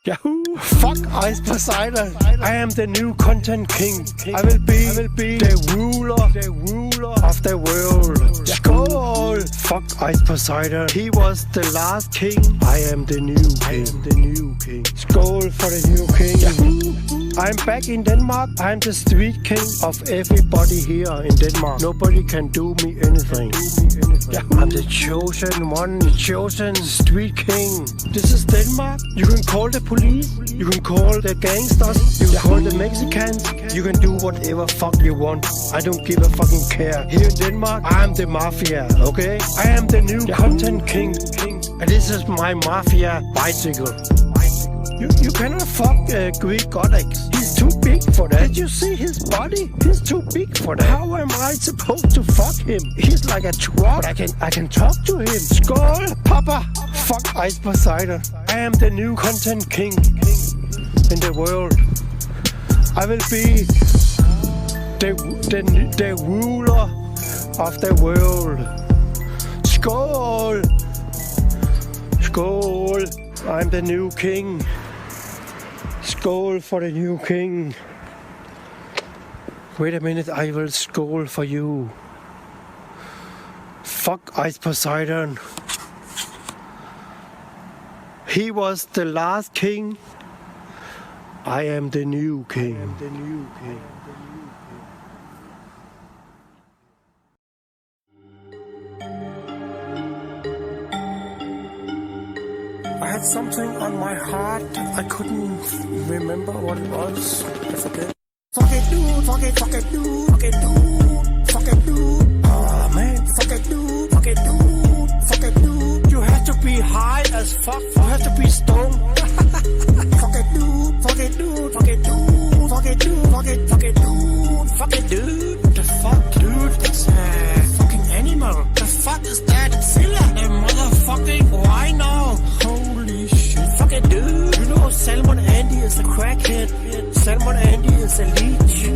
Yahoo! Fuck Ice Poseidon. I am the new content king. I will be the ruler of the world. Skull! Fuck Ice Poseidon. He was the last king. I am the new king. Skull for the new king. Yahoo! I'm back in Denmark. I'm the street king of everybody here in Denmark. Nobody can do me anything. I'm the chosen one, the chosen street king. This is Denmark. You can call the police. You can call the gangsters. You can call the Mexicans. You can do whatever fuck you want. I don't give a fucking care. Here in Denmark, I'm the mafia, okay? I am the new content king. And this is my mafia bicycle. You cannot fuck Greek goddess. He's too big for that. Did you see his body? He's too big for that. How am I supposed to fuck him? He's like a twat. I can talk to him. Skull, Papa. Fuck Ice Poseidon. I am the new content king in the world. I will be the ruler of the world. Skull. Skull. I'm the new king. Skull for the new king. Wait a minute, I will skull for you. Fuck Ice Poseidon. He was the last king. I am the new king. I had something on my heart. I couldn't remember what it was. I forget. Fuck it, dude. Fuck it, dude. Fuck it, dude. Fuck it, dude. Oh, man. Fuck it, dude. Fuck it, dude. Fuck it, dude. You have to be high as fuck. You have to be stoned. Fuck it, dude. Fuck it, dude. Fuck it, dude. Fuck it, dude. Fuck it, dude. Fuck it, dude. What the fuck, dude? That's a fucking animal. The fuck is that? It's Silla. The motherfucking rhino. Holy shit. Fuck it, dude. You know Salmon Andy is a crackhead. Salmon Andy is a leech.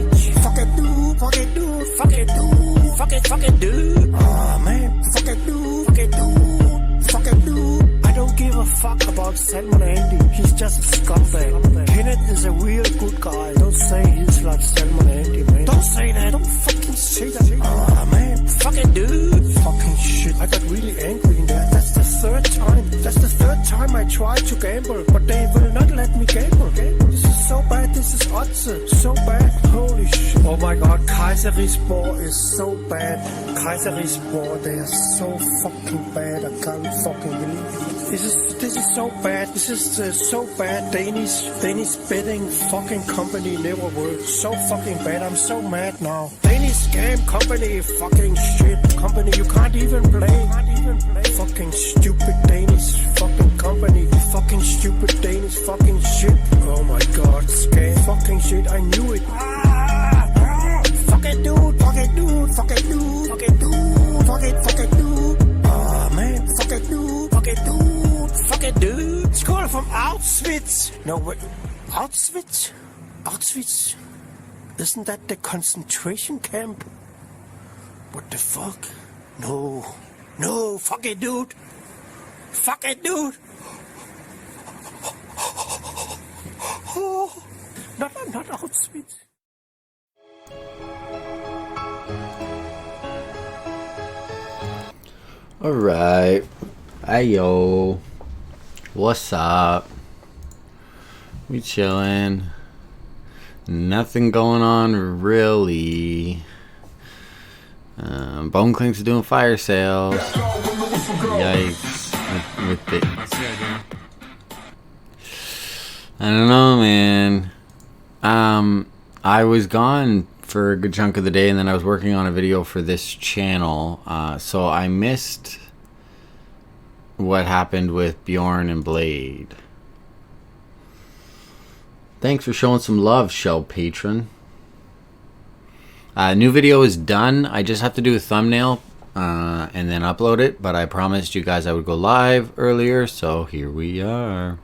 Fuck it, dude. Fuck it, dude. Fuck it, dude. Fuck it, dude. Oh, man. Fuck it, dude. Fuck it, dude. Fuck it, dude. I don't give a fuck about Salmon Andy. He's just a scumbag. Kenneth is a real good guy. Don't say he's like Salmon Andy, man. Don't say that. Don't fucking say that. Oh, man. Fuck it, dude. Fucking shit. I got really angry in there. That's the third time I tried to gamble, but they will not let me gamble. This is so bad. This is odds. So bad. Holy shit. Oh my god. Kaiserriesborg is so bad. Kaiserriesborg, they are so fucking bad. I can't fucking believe it. This is so bad. This is so bad. Danish betting fucking company never worked. So fucking bad. I'm so mad now. Danish game company, fucking shit company. You can't even play. Fucking stupid Danish fucking company. Fucking stupid Danish fucking shit. Oh my god, scam fucking shit. I knew it. Fuck it, dude. Fuck it, dude. Fuck it, dude. Fuck it, dude. Fuck it, dude. Oh man, fuck it, dude. Fuck it, dude. Fuck it, dude. Skull from Auschwitz. No wait, Auschwitz? Auschwitz? Isn't that the concentration camp? What the fuck? No, fuck it, dude. Fuck it, dude. Oh, not Auschwitz. Alright. Hey yo. What's up? We chillin'. Nothing going on really. Bone Clink's doing fire sales. Yikes. With it. I don't know, man. I was gone for a good chunk of the day, and then I was working on a video for this channel. So I missed what happened with Bjorn and Blade. Thanks for showing some love, Shell Patron. New video is done. I just have to do a thumbnail and then upload it, but I promised you guys I would go live earlier, so here we are.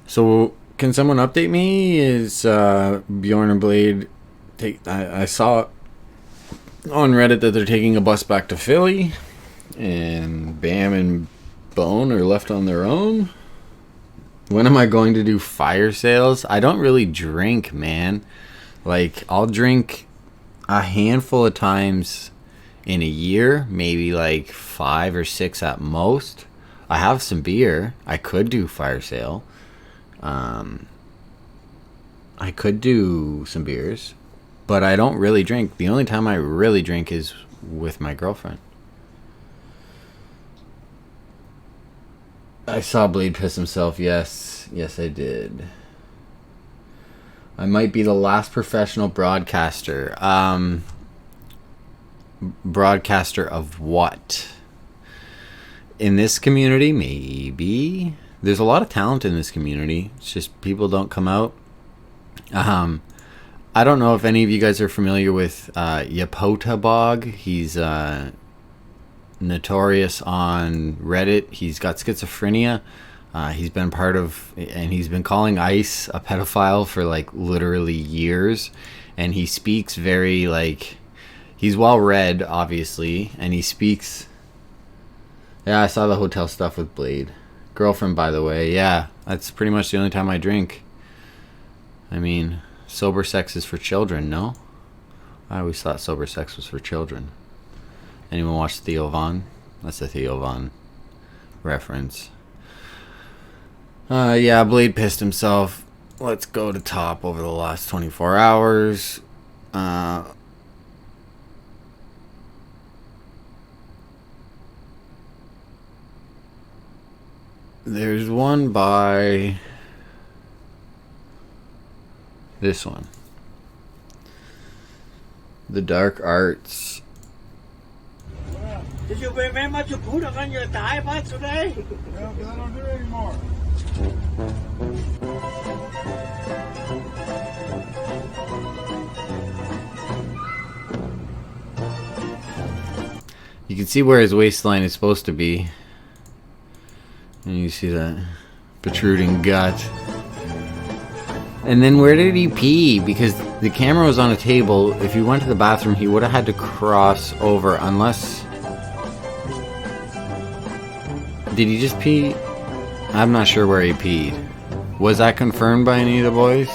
So can someone update me? Is Bjorn and Blade I saw on Reddit that they're taking a bus back to Philly, and Bam and Bone are left on their own. When am I going to do fire sales? I don't really drink, man. Like, I'll drink a handful of times in a year, maybe like 5 or 6 at most. I have some beer. I could do fire sale. I could do some beers, but I don't really drink. The only time I really drink is with my girlfriend. I saw Blade piss himself. Yes, I did. I might be the last professional broadcaster. Broadcaster of what? In this community, maybe. There's a lot of talent in this community. It's just people don't come out. I don't know if any of you guys are familiar with Yapota Bog. He's notorious on Reddit. He's got schizophrenia. He's been part of, and he's been calling ICE a pedophile for like literally years. And he speaks very like, he's well read, obviously, and he speaks. Yeah, I saw the hotel stuff with Blade. Girlfriend, by the way. Yeah, that's pretty much the only time I drink. I mean, sober sex is for children, no? I always thought sober sex was for children. Anyone watch Theo Von? That's a Theo Von reference. Yeah, Blade pissed himself. Let's go to top over the last 24 hours. There's one by this one. The Dark Arts. Did you remember to put on your diaper today? No, because I don't do it anymore. You can see where his waistline is supposed to be. And you see that protruding gut. And then where did he pee? Because the camera was on a table. If he went to the bathroom, he would have had to cross over unless... Did he just pee? I'm not sure where he peed. Was that confirmed by any of the boys?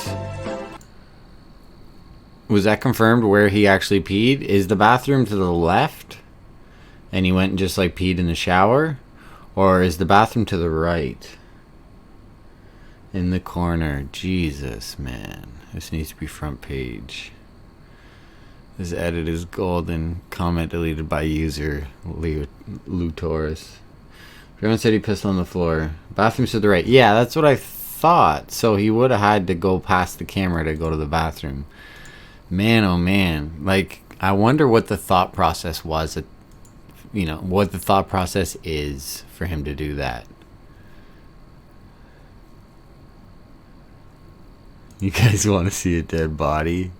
Was that confirmed where he actually peed? Is the bathroom to the left? And he went and just like peed in the shower? Or is the bathroom to the right? In the corner. Jesus, man. This needs to be front page. This edit is golden. Comment deleted by user Lutoris. Everyone said he pissed on the floor. Bathroom's to the right. Yeah, that's what I thought. So he would have had to go past the camera to go to the bathroom. Man, oh man. Like, I wonder what the thought process was. You know, what the thought process is for him to do that. You guys want to see a dead body?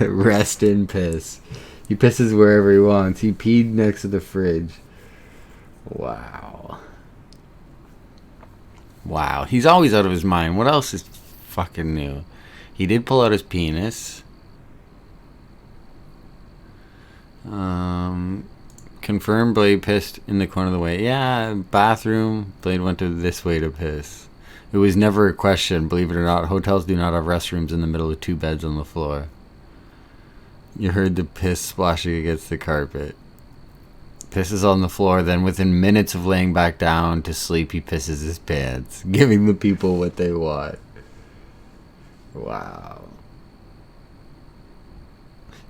Rest in piss. He pisses wherever he wants. He peed next to the fridge. Wow. Wow. He's always out of his mind. What else is fucking new? He did pull out his penis. Confirmed Blade pissed in the corner of the way. Yeah, bathroom. Blade went to this way to piss. It was never a question, believe it or not. Hotels do not have restrooms in the middle of 2 beds on the floor. You heard the piss splashing against the carpet. Pisses on the floor, then within minutes of laying back down to sleep, he pisses his pants, giving the people what they want. Wow.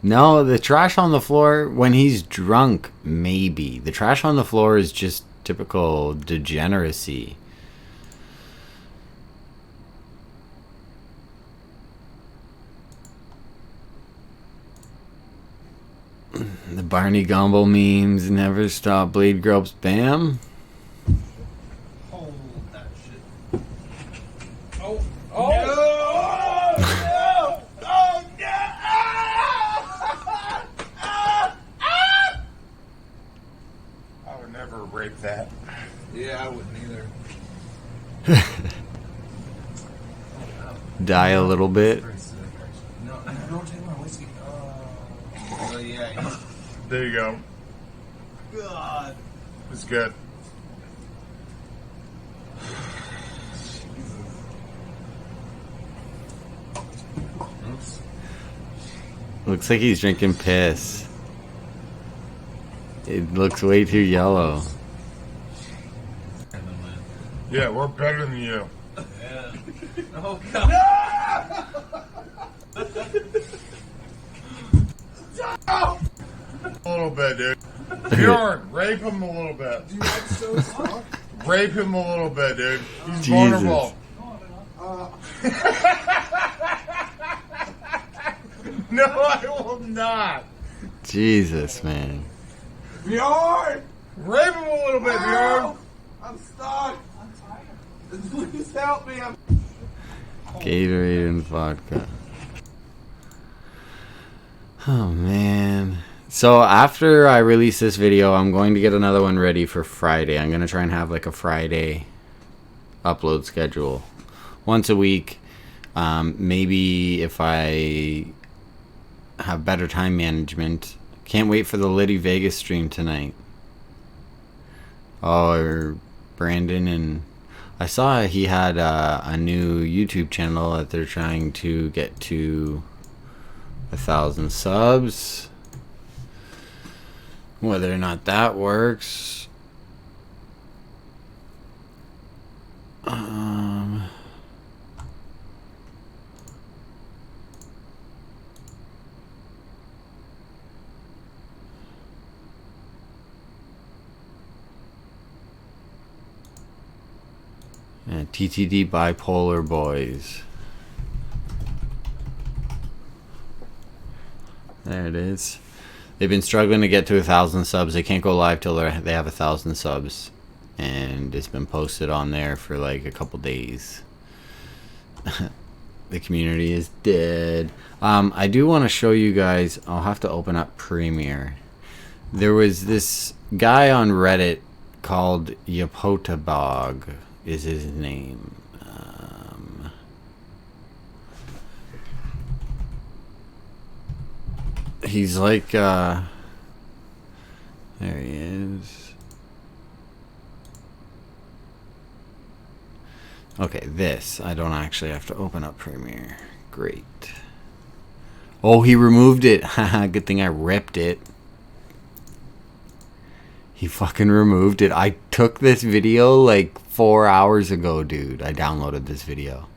No, the trash on the floor, when he's drunk, maybe. The trash on the floor is just typical degeneracy. The Barney Gumble memes never stop. Blade Grubs, bam. Hold that shit. Oh! Oh! No! No! Oh, no! I would never rape that. Yeah, I wouldn't either. Die a little bit. No, don't take my whiskey. Oh, yeah. There you go. God. It's good. Looks like he's drinking piss. It looks way too yellow. Yeah, we're better than you. Yeah. Oh, God. A little bit, dude. Bjorn, rape him a little bit. Dude, that's so soft. Rape him a little bit, dude. He's Jesus. vulnerable. No, I will not. Jesus, man. Bjorn! Rape him a little bit, Bjorn. I'm stuck. I'm tired. Please help me. Gatorade and vodka. Oh, man. So after I release this video, I'm going to get another one ready for Friday. I'm going to try and have like a Friday upload schedule. Once a week. Maybe if I have better time management. Can't wait for the Liddy Vegas stream tonight. Oh, Brandon and... I saw he had a new YouTube channel that they're trying to get to 1,000 subs. Whether or not that works. Yeah, TTD Bipolar Boys. There it is. They've been struggling to get to 1,000 subs. They can't go live till they have 1,000 subs. And it's been posted on there for like a couple days. The community is dead. I do want to show you guys. I'll have to open up Premiere. There was this guy on Reddit called Yapotabog is his name. He's like, there he is. Okay, this. I don't actually have to open up Premiere. Great. Oh, he removed it. Haha, good thing I ripped it. He fucking removed it. I took this video like 4 hours ago, dude. I downloaded this video.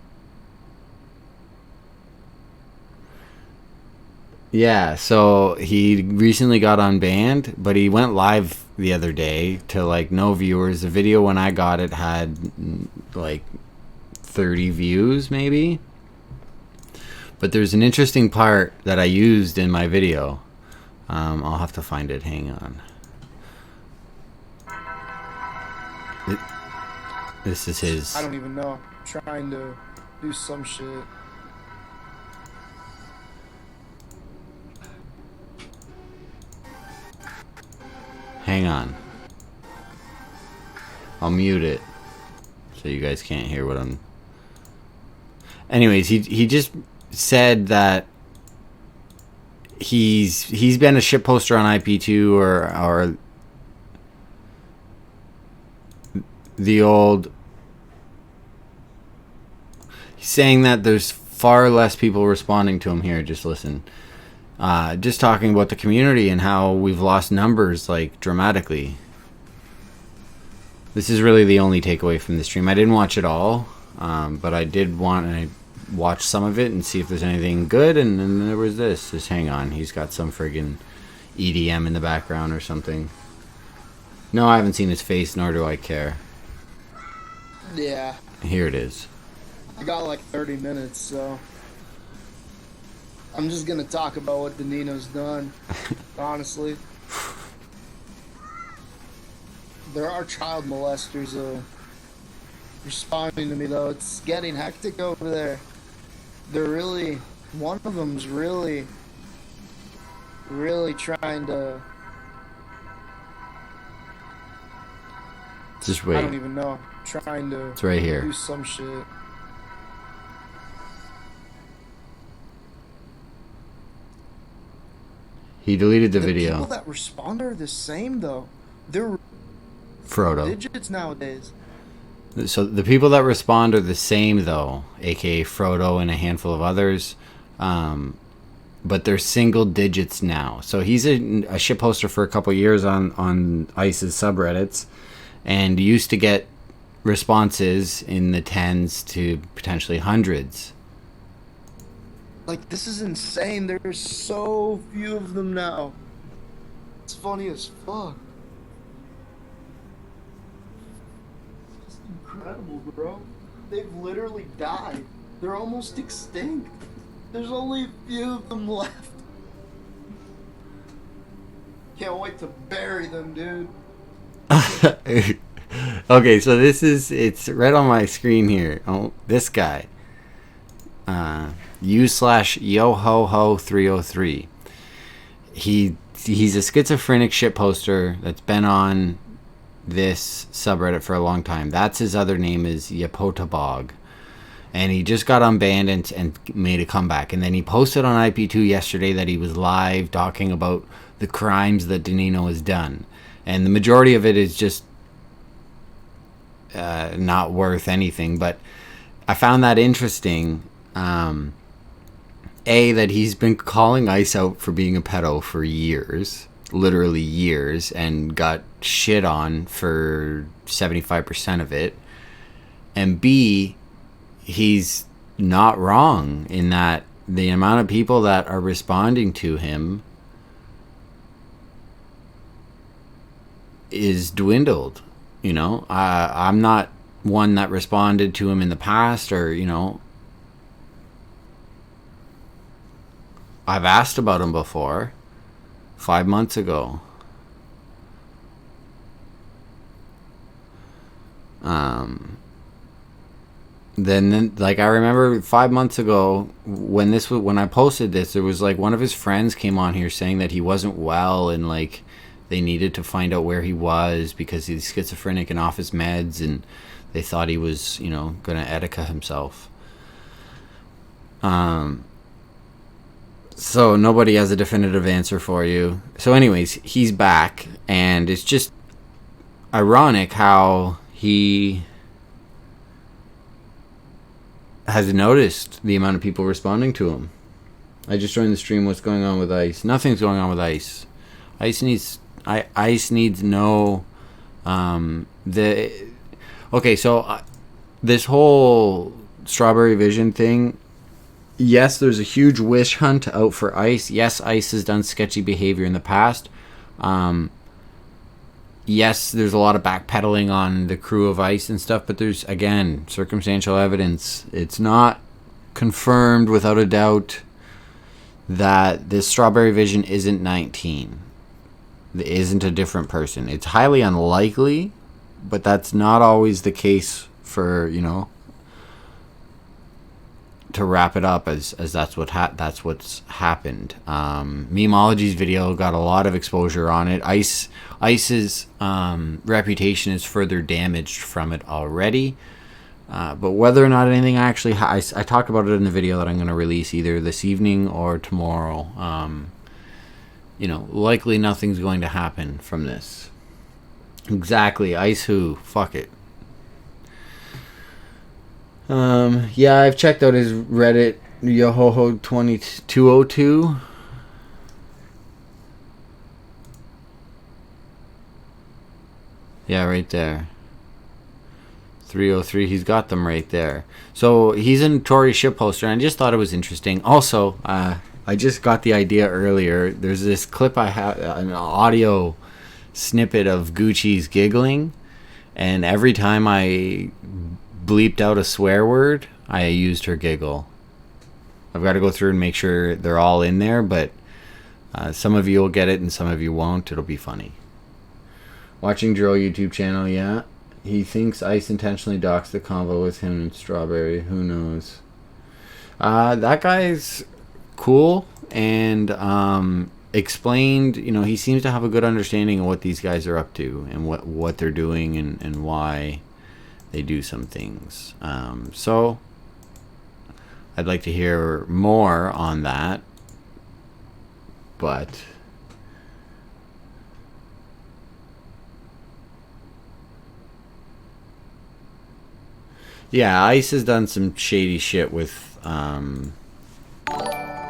Yeah, so he recently got unbanned, but he went live the other day to like no viewers. The video when I got it had like 30 views maybe. But there's an interesting part that I used in my video. I'll have to find it. Hang on. This is his. I don't even know. I'm trying to do some shit. Hang on. I'll mute it so you guys can't hear what I'm... Anyways, he just said that he's been a shit poster on IP2 or the old... He's saying that there's far less people responding to him here. Just listen. Just talking about the community and how we've lost numbers like dramatically. This is really the only takeaway from the stream. I didn't watch it all, but I did want to watch some of it and see if there's anything good. And then there was this. Just hang on. He's got some friggin' EDM in the background or something. No, I haven't seen his face, nor do I care. Yeah. Here it is. I got like 30 minutes, so I'm just gonna talk about what Danino's done. Honestly, there are child molesters responding to me though. It's getting hectic over there. They're really, one of them's really trying to. Just wait. I don't even know. Trying to. It's right here. Do some shit. He deleted the video. People that respond are the same though. They're Frodo. digits nowadays. So the people that respond are the same though, aka Frodo and a handful of others. but they're single digits now. So he's a shit poster for a couple years on ICE's subreddits, and used to get responses in the tens to potentially hundreds. Like, this is insane. There's so few of them now. It's funny as fuck. It's incredible, bro. They've literally died. They're almost extinct. There's only a few of them left. Can't wait to bury them, dude. Okay, so it's right on my screen here. Oh, this guy. u/yohoho303. He's a schizophrenic shitposter that's been on this subreddit for a long time. That's his other name is Yapotabog. And he just got unbanned and made a comeback. And then he posted on IP2 yesterday that he was live talking about the crimes that Danino has done. And the majority of it is just not worth anything. But I found that interesting. That he's been calling ICE out for being a pedo for years. Literally years. And got shit on for 75% of it. And B, he's not wrong in that the amount of people that are responding to him is dwindled. You know, I'm not one that responded to him in the past, or, you know, I've asked about him before 5 months ago. Then like I remember 5 months ago when I posted this, there was like one of his friends came on here saying that he wasn't well and like they needed to find out where he was because he's schizophrenic and off his meds, and they thought he was, you know, gonna Etika himself. So nobody has a definitive answer for you. So anyways, he's back, and it's just ironic how he has noticed the amount of people responding to him. I just joined the stream. What's going on with ICE? Nothing's going on with ICE. ICE needs no this whole Strawberry Vision thing. Yes, there's a huge wish hunt out for ICE. Yes, ICE has done sketchy behavior in the past. Yes, there's a lot of backpedaling on the crew of ICE and stuff, but there's, again, circumstantial evidence. It's not confirmed without a doubt that this Strawberry Vision isn't 19. It isn't a different person. It's highly unlikely, but that's not always the case for, you know, to wrap it up as that's what's happened. Memeology's video got a lot of exposure on it. ICE's reputation is further damaged from it already. But whether or not anything actually I talked about it in the video that I'm going to release either this evening or tomorrow. You know, likely nothing's going to happen from this. Exactly. ICE who? Fuck it. Yeah, I've checked out his Reddit, Yohoho2202. Yeah, right there. 303, he's got them right there. So he's a notorious shitposter, and I just thought it was interesting. Also, I just got the idea earlier. There's this clip I have, an audio snippet of Gucci's giggling, and every time I bleeped out a swear word, I used her giggle. I've got to go through and make sure they're all in there, but some of you will get it and some of you won't. It'll be funny. Watching Drill YouTube channel, yeah. He thinks ICE intentionally docks the convo with him and Strawberry. Who knows? That guy's cool and explained, you know, he seems to have a good understanding of what these guys are up to and what they're doing and why they do some things. So I'd like to hear more on that. But yeah, ICE has done some shady shit with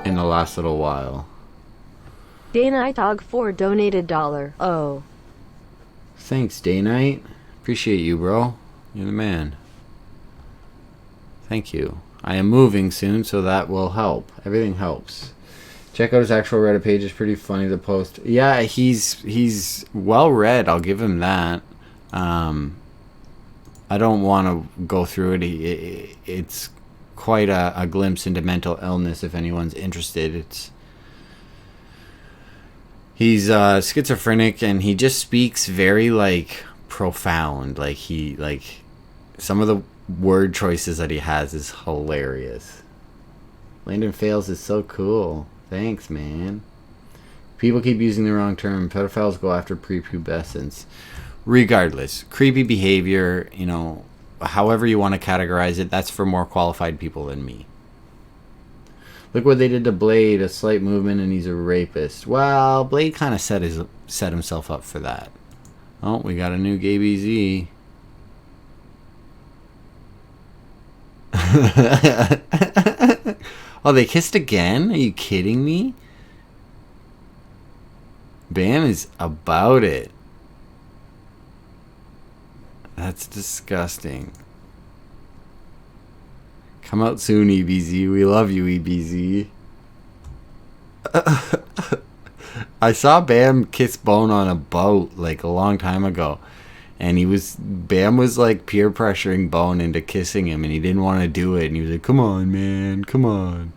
in the last little while. Day-Night Dog 4 donated $. Oh. Thanks, Day Night. Appreciate you, bro. You're the man. Thank you. I am moving soon, so that will help. Everything helps. Check out his actual Reddit page. It's pretty funny, the post. Yeah, he's well read. I'll give him that. I don't want to go through it. It's quite a glimpse into mental illness if anyone's interested. He's schizophrenic, and he just speaks very like profound. Like some of the word choices that he has is hilarious. Landon Fails is so cool. Thanks, man. People keep using the wrong term. Pedophiles go after prepubescence. Regardless, creepy behavior, you know, however you want to categorize it, that's for more qualified people than me. Look what they did to Blade, a slight movement and he's a rapist. Well, Blade kind of set himself up for that. Oh, we got a new gay BZ. Oh, they kissed again? Are you kidding me? Bam is about it. That's disgusting. Come out soon, EBZ. We love you, EBZ. I saw Bam kiss Bone on a boat like a long time ago. And Bam was like peer pressuring Bone into kissing him, and he didn't want to do it. And he was like, come on, man, come on.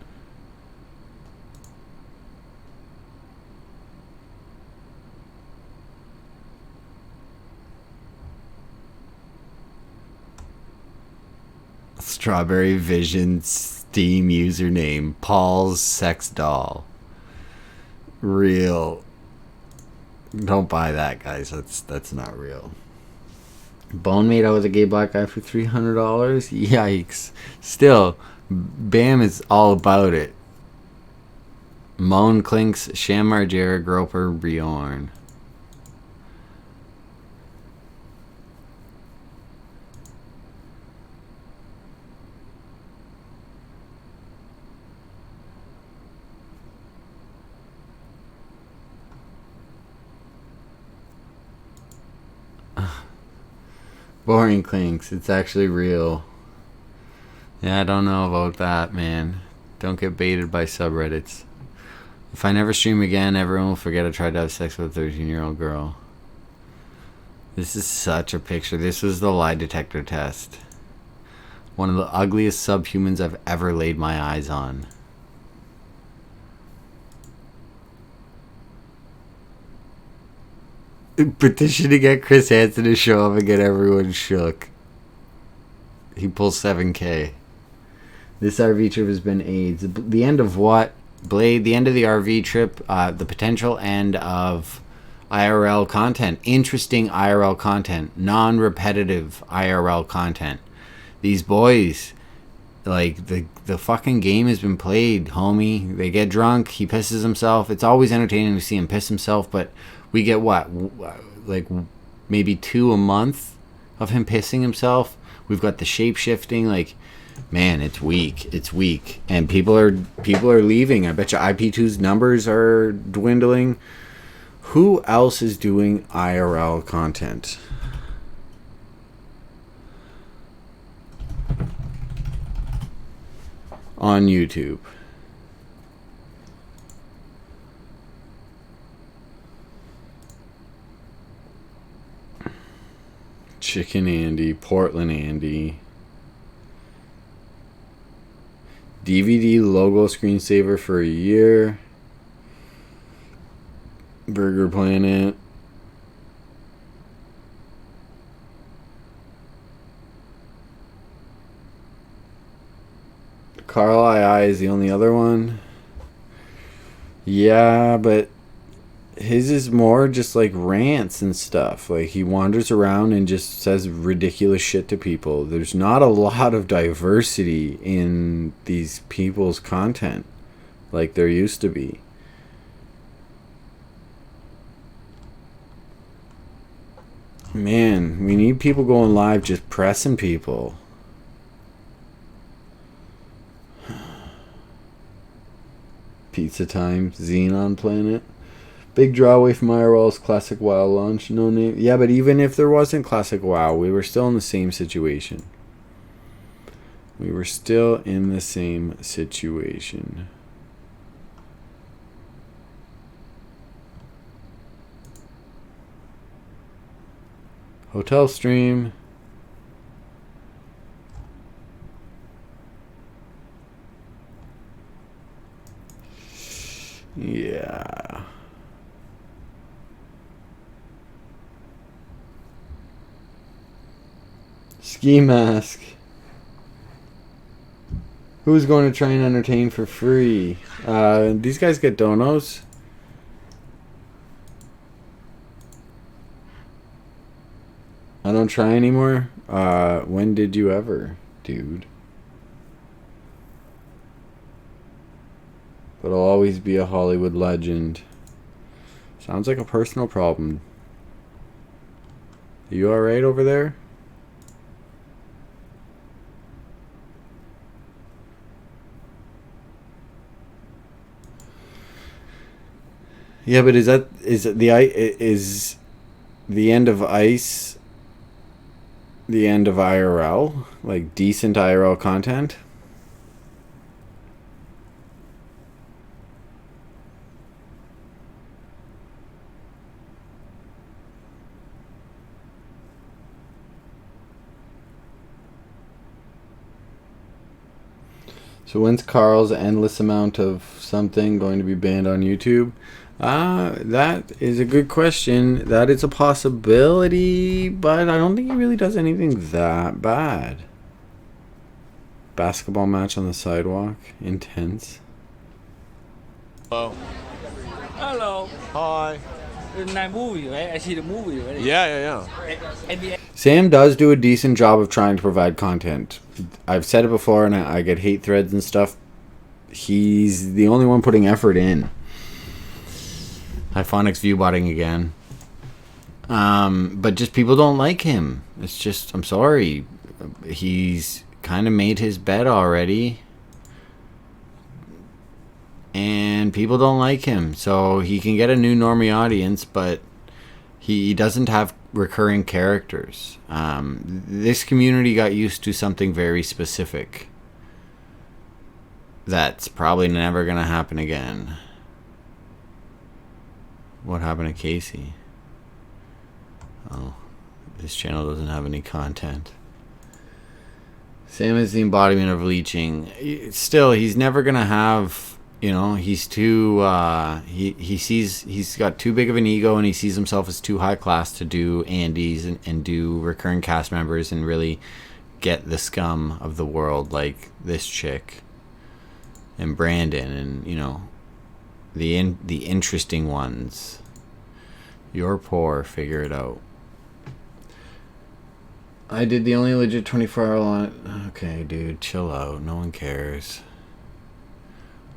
Strawberry Vision Steam username, Paul's Sex Doll. Real. Don't buy that, guys. That's not real. Bone made out with a gay black guy for $300? Yikes. Still, Bam is all about it. Moan Clinks, Shamar, Jared, Groper, Bjorn. Boring Clinks, it's actually real. Yeah, I don't know about that, man. Don't get baited by subreddits. If I never stream again, everyone will forget I tried to have sex with a 13-year-old girl. This is such a picture. This was the lie detector test. One of the ugliest subhumans I've ever laid my eyes on. Petitioning at Chris Hansen to show up and get everyone shook. He pulls 7K. This RV trip has been AIDS. The end of what? Blade, the end of the RV trip, the potential end of IRL content. Interesting IRL content. Non-repetitive IRL content. These boys, like, the fucking game has been played, homie. They get drunk, he pisses himself. It's always entertaining to see him piss himself, but we get what? Like, maybe 2 a month of him pissing himself. We've got the shape-shifting, like... Man, it's weak. It's weak, and people are leaving. I bet you IP2's numbers are dwindling. Who else is doing IRL content? On YouTube. Chicken Andy, Portland Andy. DVD logo screensaver for a year. Burger Planet. Carl II is the only other one. Yeah, but his is more just like rants and stuff. Like, he wanders around and just says ridiculous shit to people. There's not a lot of diversity in these people's content like there used to be. Man, we need people going live just pressing people. Pizza Time, Xenon Planet. Big draw away from IRL's Classic WoW launch. No name. Yeah, but even if there wasn't Classic WoW, we were still in the same situation. We were still in the same situation. Hotel stream. Yeah. Ski mask. Who's going to try and entertain for free? These guys get donos. I don't try anymore. When did you ever, dude? But I'll always be a Hollywood legend. Sounds like a personal problem. Are you alright over there? Yeah, but is the end of ice the end of IRL? Like decent IRL content? So when's Carl's endless amount of something going to be banned on YouTube? That is a good question. That is a possibility, but I don't think he really does anything that bad. Basketball match on the sidewalk. Intense. Hello. Hello. Hi. Nice movie, right? I see the movie, right? Yeah. Sam does do a decent job of trying to provide content. I've said it before, and I get hate threads and stuff. He's the only one putting effort in. Hyphonics viewbotting again. But just people don't like him. It's just, I'm sorry. He's kind of made his bed already. And people don't like him. So he can get a new normie audience, but he doesn't have recurring characters. This community got used to something very specific. That's probably never going to happen again. What happened to Casey? Oh, this channel doesn't have any content. Sam is the embodiment of leeching. Still, he's never gonna have, he's too, he's got too big of an ego, and he sees himself as too high class to do Andes and do recurring cast members and really get the scum of the world like this chick and Brandon and, the interesting ones. You're poor, figure it out. I did the only legit 24-hour line. Okay, dude, chill out. No one cares.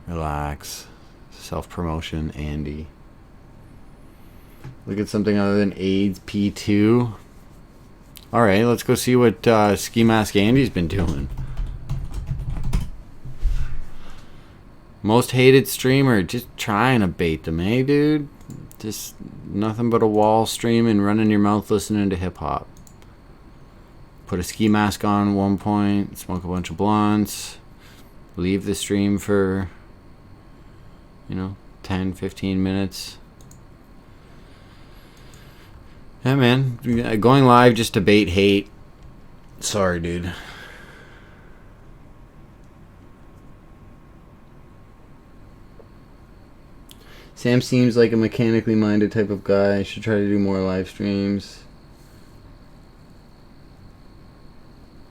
Relax. Self-promotion, Andy. Look at something other than AIDS P2. Alright, let's go see what Ski Mask Andy's been doing. Most hated streamer, just trying to bait them, eh, dude? Just nothing but a wall stream and running your mouth listening to hip hop. Put a ski mask on at one point, smoke a bunch of blunts, leave the stream for, 10, 15 minutes. Yeah, man, going live just to bait hate. Sorry, dude. Sam seems like a mechanically minded type of guy. Should try to do more live streams.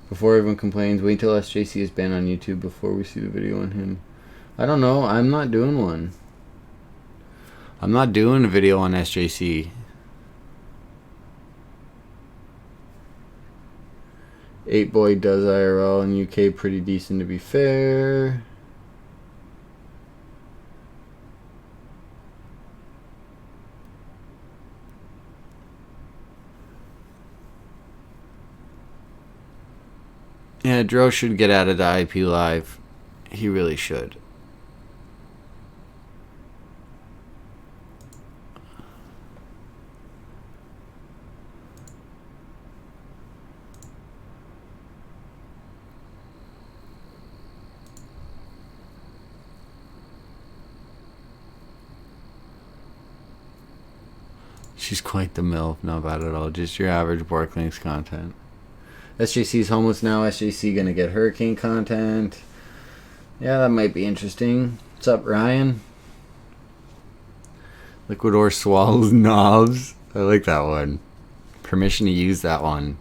Before everyone complains, wait till SJC is banned on YouTube before we see the video on him. I don't know. I'm not doing one. I'm not doing a video on SJC. 8boy does IRL in UK pretty decent, to be fair. Yeah, Dro should get out of the IP Live. He really should. She's quite the MILF. Not bad at all. Just your average Borklings content. SJC's homeless now. SJC gonna get hurricane content. Yeah, that might be interesting. What's up, Ryan? Liquidor swallows knobs. I like that one. Permission to use that one.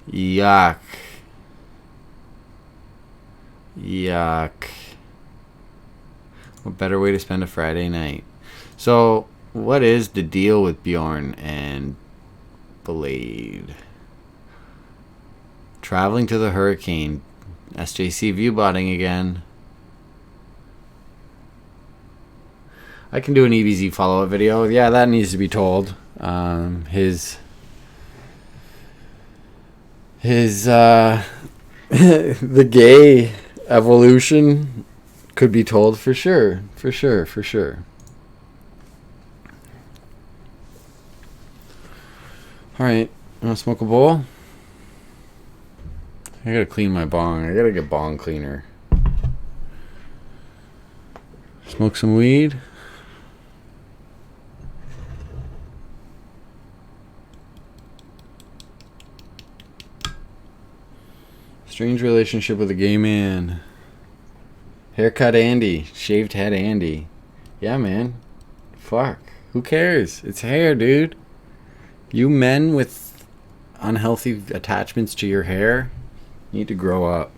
Yuck. Yuck. What better way to spend a Friday night? So, what is the deal with Bjorn and Blade? Traveling to the hurricane. SJC viewbotting again. I can do an EBZ follow-up video. Yeah, that needs to be told. His the gay evolution could be told for sure. For sure, for sure. Alright, wanna smoke a bowl? I gotta clean my bong. I gotta get bong cleaner. Smoke some weed. Strange relationship with a gay man. Haircut Andy. Shaved head Andy. Yeah, man. Fuck. Who cares? It's hair, dude. You men with unhealthy attachments to your hair need to grow up.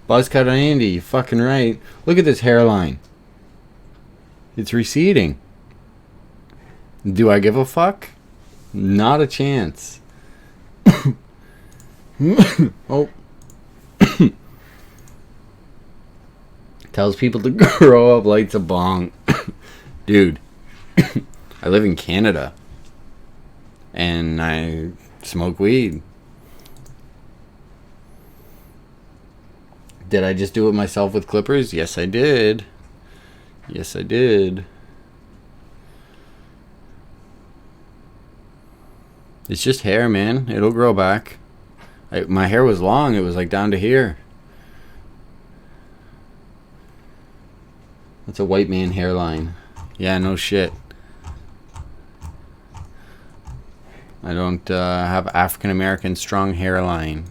Buzzcut Andy, you fucking right. Look at this hairline. It's receding. Do I give a fuck? Not a chance. Oh. Tells people to grow up, lights a bong. Dude, I live in Canada. And I smoke weed. Did I just do it myself with clippers? Yes, I did. Yes, I did. It's just hair, man. It'll grow back. My hair was long. It was like down to here. That's a white man hairline. Yeah, no shit. I don't have African American strong hairline.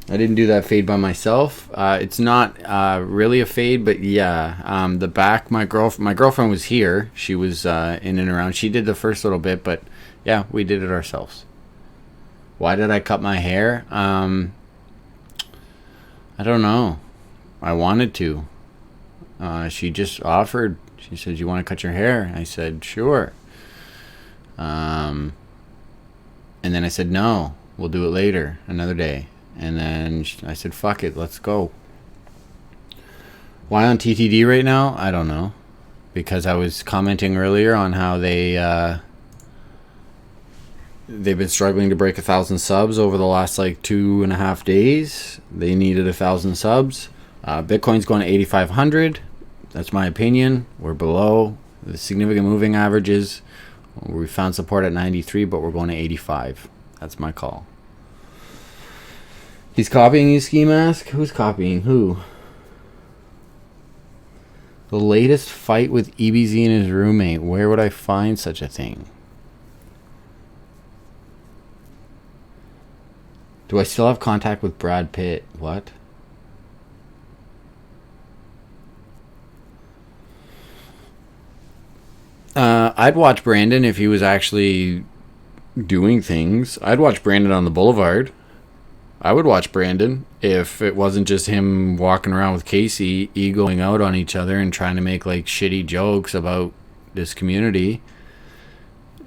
I didn't do that fade by myself. It's not really a fade, but yeah. The back, my girlfriend was here. She was in and around. She did the first little bit, but yeah, we did it ourselves. Why did I cut my hair? I don't know. I wanted to. She just offered. She said, "You want to cut your hair?" I said, "Sure." And then I said, "No, we'll do it later, another day." And then I said, "Fuck it, let's go." Why on TTD right now? I don't know. Because I was commenting earlier on how they've been struggling to break 1,000 subs over the last like 2.5 days. They needed 1,000 subs. Bitcoin's going to 8,500. That's my opinion. We're below the significant moving averages. We found support at 93, but we're going to 85. That's my call. He's copying you, Ski Mask? Who's copying who? The latest fight with EBZ and his roommate. Where would I find such a thing? Do I still have contact with Brad Pitt? What? I'd watch Brandon if he was actually doing things. I'd watch Brandon on the Boulevard. I would watch Brandon if it wasn't just him walking around with Casey, egoing out on each other and trying to make like shitty jokes about this community.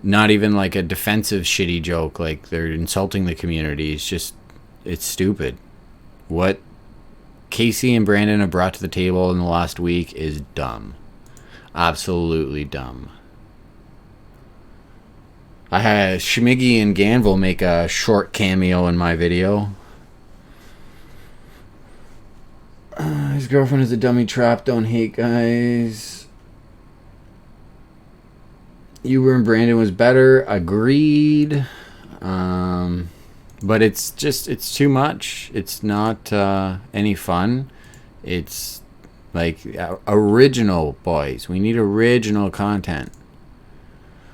Not even like a defensive shitty joke, like they're insulting the community. It's just, it's stupid. What Casey and Brandon have brought to the table in the last week is dumb. Absolutely dumb. I had Schmiggy and Ganville make a short cameo in my video. His girlfriend is a dummy trap. Don't hate guys. You were in Brandon was better. Agreed. But it's too much. It's not any fun. It's like original, boys. We need original content.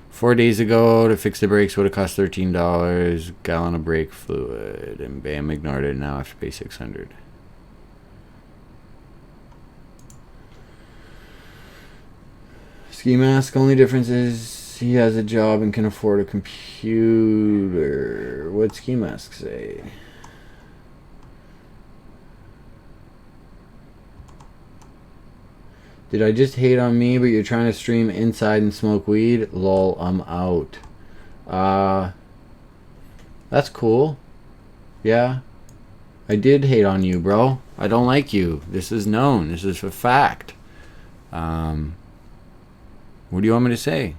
4 days ago, to fix the brakes would have cost $13. Gallon of brake fluid. And bam, ignored it. Now I have to pay $600. Ski mask. Only difference is he has a job and can afford a computer. What'd ski mask say? Did I just hate on me, but you're trying to stream inside and smoke weed? Lol, I'm out. That's cool. Yeah. I did hate on you, bro. I don't like you. This is known. This is a fact. What do you want me to say?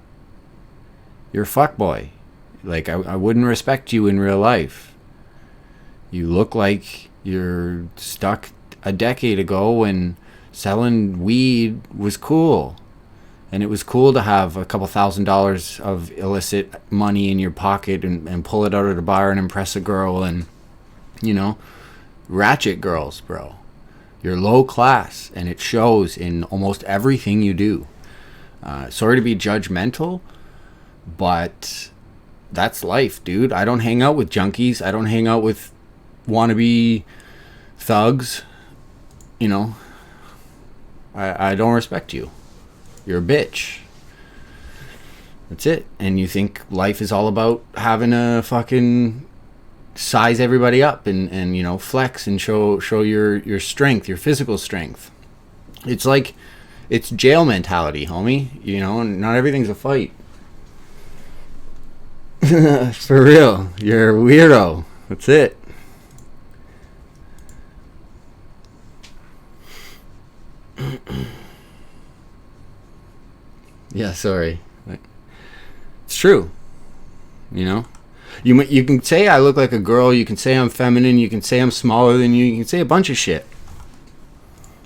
You're a fuckboy. Like, I wouldn't respect you in real life. You look like you're stuck a decade ago when selling weed was cool. And it was cool to have a couple $1,000s of illicit money in your pocket and pull it out of the bar and impress a girl and, you know, ratchet girls, bro. You're low class, and it shows in almost everything you do. Sorry to be judgmental, but that's life, dude. I don't hang out with junkies. I don't hang out with wannabe thugs. You know, I don't respect you. You're a bitch. That's it. And you think life is all about having a fucking size everybody up and you know, flex and show your strength, your physical strength. It's like, it's jail mentality, homie. You know, not everything's a fight. For real. You're a weirdo. That's it. Yeah, sorry. It's true. You know? You can say I look like a girl. You can say I'm feminine. You can say I'm smaller than you. You can say a bunch of shit.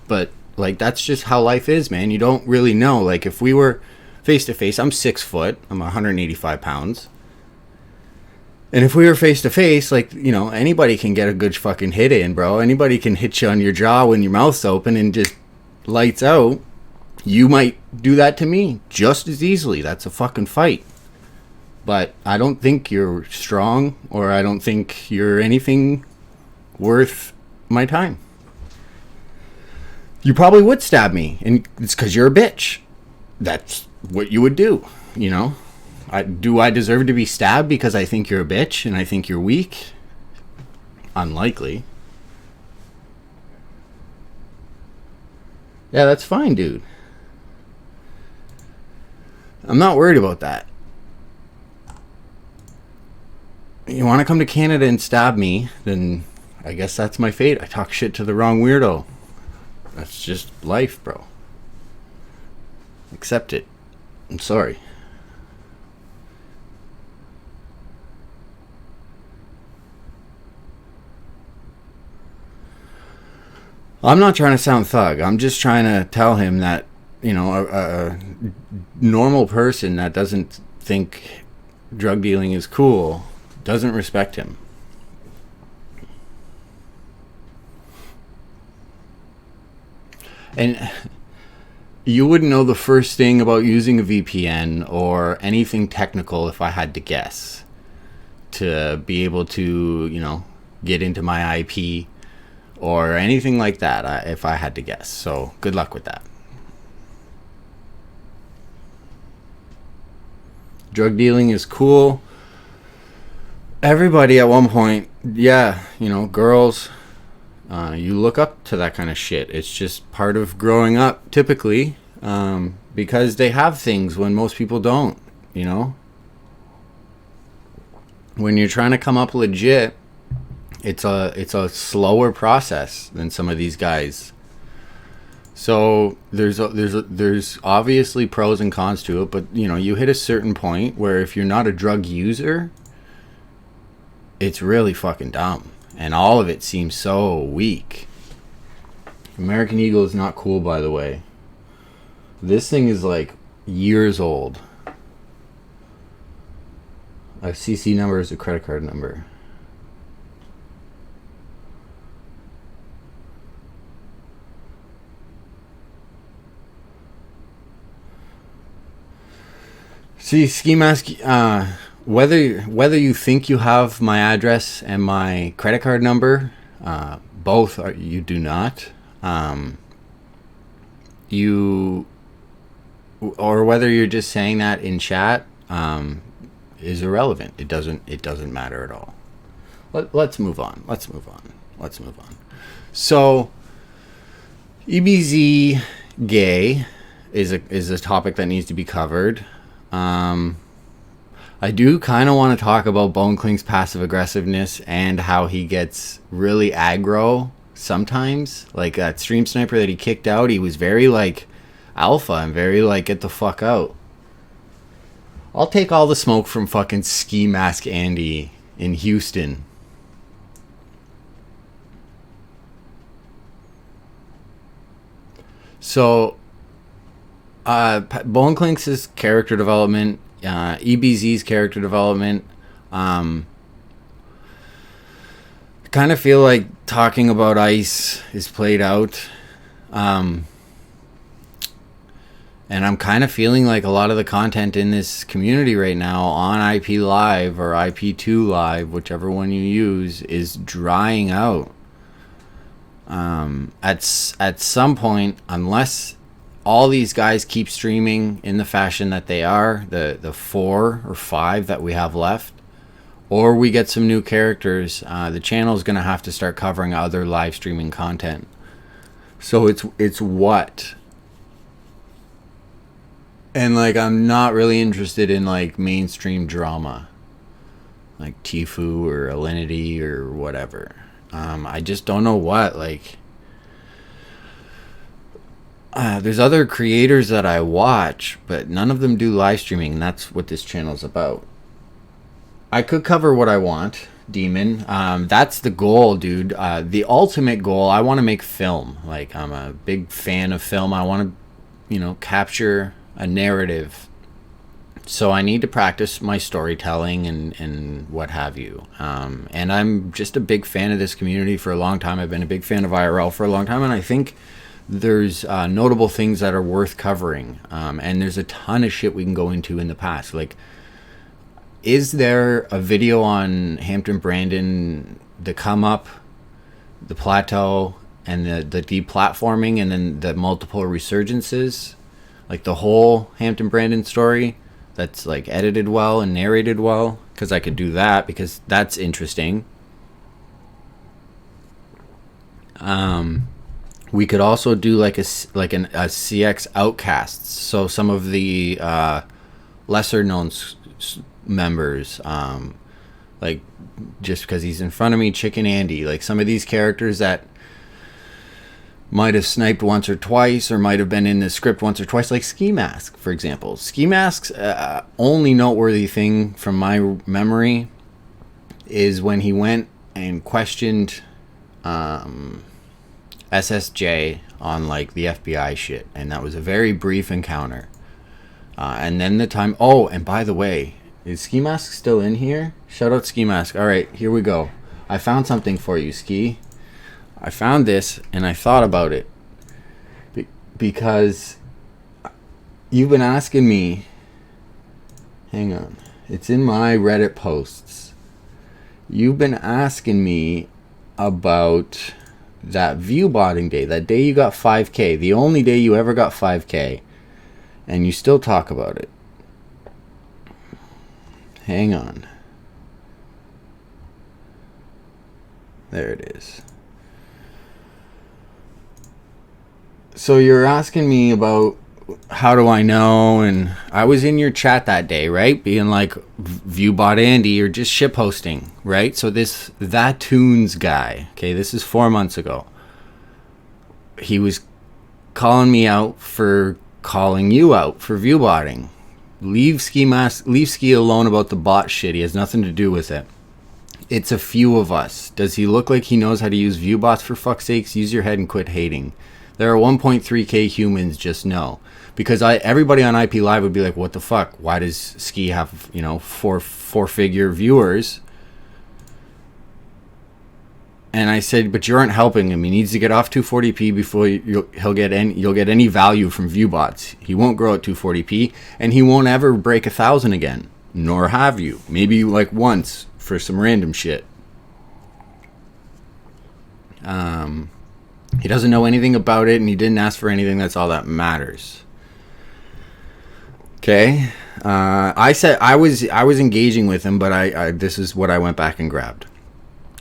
But, like, that's just how life is, man. You don't really know. Like, if we were face to face, I'm 6 foot. I'm 185 pounds. And if we were face to face, like, you know, anybody can get a good fucking hit in, bro. Anybody can hit you on your jaw when your mouth's open and just lights out. You might do that to me just as easily. That's a fucking fight. But I don't think you're strong, or I don't think you're anything worth my time. You probably would stab me, and it's because you're a bitch. That's what you would do, you know? Do I deserve to be stabbed because I think you're a bitch and I think you're weak? Unlikely. Yeah, that's fine, dude. I'm not worried about that. You want to come to Canada and stab me, then I guess that's my fate. I talk shit to the wrong weirdo. That's just life, bro. Accept it. I'm sorry. I'm not trying to sound thug. I'm just trying to tell him that, you know, a normal person that doesn't think drug dealing is cool doesn't respect him. And you wouldn't know the first thing about using a VPN or anything technical if I had to guess, to be able to, you know, get into my IP or anything like that, if I had to guess. So good luck with that. Drug dealing is cool. Everybody at one point, yeah, you know, girls, you look up to that kind of shit. It's just part of growing up, typically, because they have things when most people don't, you know? When you're trying to come up legit, it's a slower process than some of these guys. So there's obviously pros and cons to it, but you know, you hit a certain point where if you're not a drug user, it's really fucking dumb, and all of it seems so weak. American Eagle is not cool, by the way. This thing is like years old. A CC number is a credit card number. See, Ski Mask, whether you think you have my address and my credit card number, both you do not. Or whether you're just saying that in chat, is irrelevant. It doesn't matter at all. Let's move on. So, EBZ gay is a topic that needs to be covered. I do kind of want to talk about Boneclink's passive aggressiveness and how he gets really aggro sometimes. Like that stream sniper that he kicked out, he was very like alpha and very like get the fuck out. I'll take all the smoke from fucking Ski Mask Andy in Houston. So Boneclink's character development, EBZ's character development, I kind of feel like talking about Ice is played out, and I'm kind of feeling like a lot of the content in this community right now on IP Live or IP2 Live, whichever one you use, is drying out. At some point, unless all these guys keep streaming in the fashion that they are, the 4 or 5 that we have left, or we get some new characters, the channel is going to have to start covering other live streaming content. So it's what? And like, I'm not really interested in like mainstream drama, like Tfue or Alinity or whatever. I just don't know what, like... there's other creators that I watch, but none of them do live streaming, and that's what this channel is about. I could cover what I want, Demon. That's the goal, dude. The ultimate goal, I want to make film. Like, I'm a big fan of film. I want to, capture a narrative. So I need to practice my storytelling and what have you. And I'm just a big fan of this community for a long time. I've been a big fan of IRL for a long time, and I think there's notable things that are worth covering, and there's a ton of shit we can go into in the past. Like, is there a video on Hampton Brandon, the come up, the plateau, and the deplatforming, and then the multiple resurgences, like the whole Hampton Brandon story that's like edited well and narrated well? Because I could do that, because that's interesting. We could also do like a CX Outcasts. So some of the lesser known members, like just because he's in front of me, Chicken Andy, like some of these characters that might have sniped once or twice, or might have been in the script once or twice, like Ski Mask, for example. Ski Mask's only noteworthy thing from my memory is when he went and questioned SSJ on like the FBI shit, and that was a very brief encounter. And then the time, and by the way, is Ski Mask still in here? Shout out Ski Mask. All right, here we go. I found something for you, Ski. I found this and I thought about it because you've been asking me. Hang on, it's in my Reddit posts. You've been asking me about that viewbotting day, that day you got 5K, the only day you ever got 5K, and you still talk about it. Hang on. There it is. So you're asking me about how do I know, and I was in your chat that day, right? Being like, Viewbot Andy, you're just shitposting, right? So that Tunes guy, okay, this is 4 months ago. He was calling me out for calling you out for viewbotting. Leave Ski alone about the bot shit. He has nothing to do with it. It's a few of us. Does he look like he knows how to use viewbots? For fuck's sakes, use your head and quit hating. There are 1.3k humans, just know. Because everybody on IP Live would be like, what the fuck? Why does Ski have, you know, four-figure viewers? And I said, but you aren't helping him. He needs to get off 240p before you'll get any value from viewbots. He won't grow at 240p, and he won't ever break 1,000 again. Nor have you. Maybe like once for some random shit. He doesn't know anything about it, and he didn't ask for anything. That's all that matters. Okay. I said I was engaging with him, but this is what I went back and grabbed.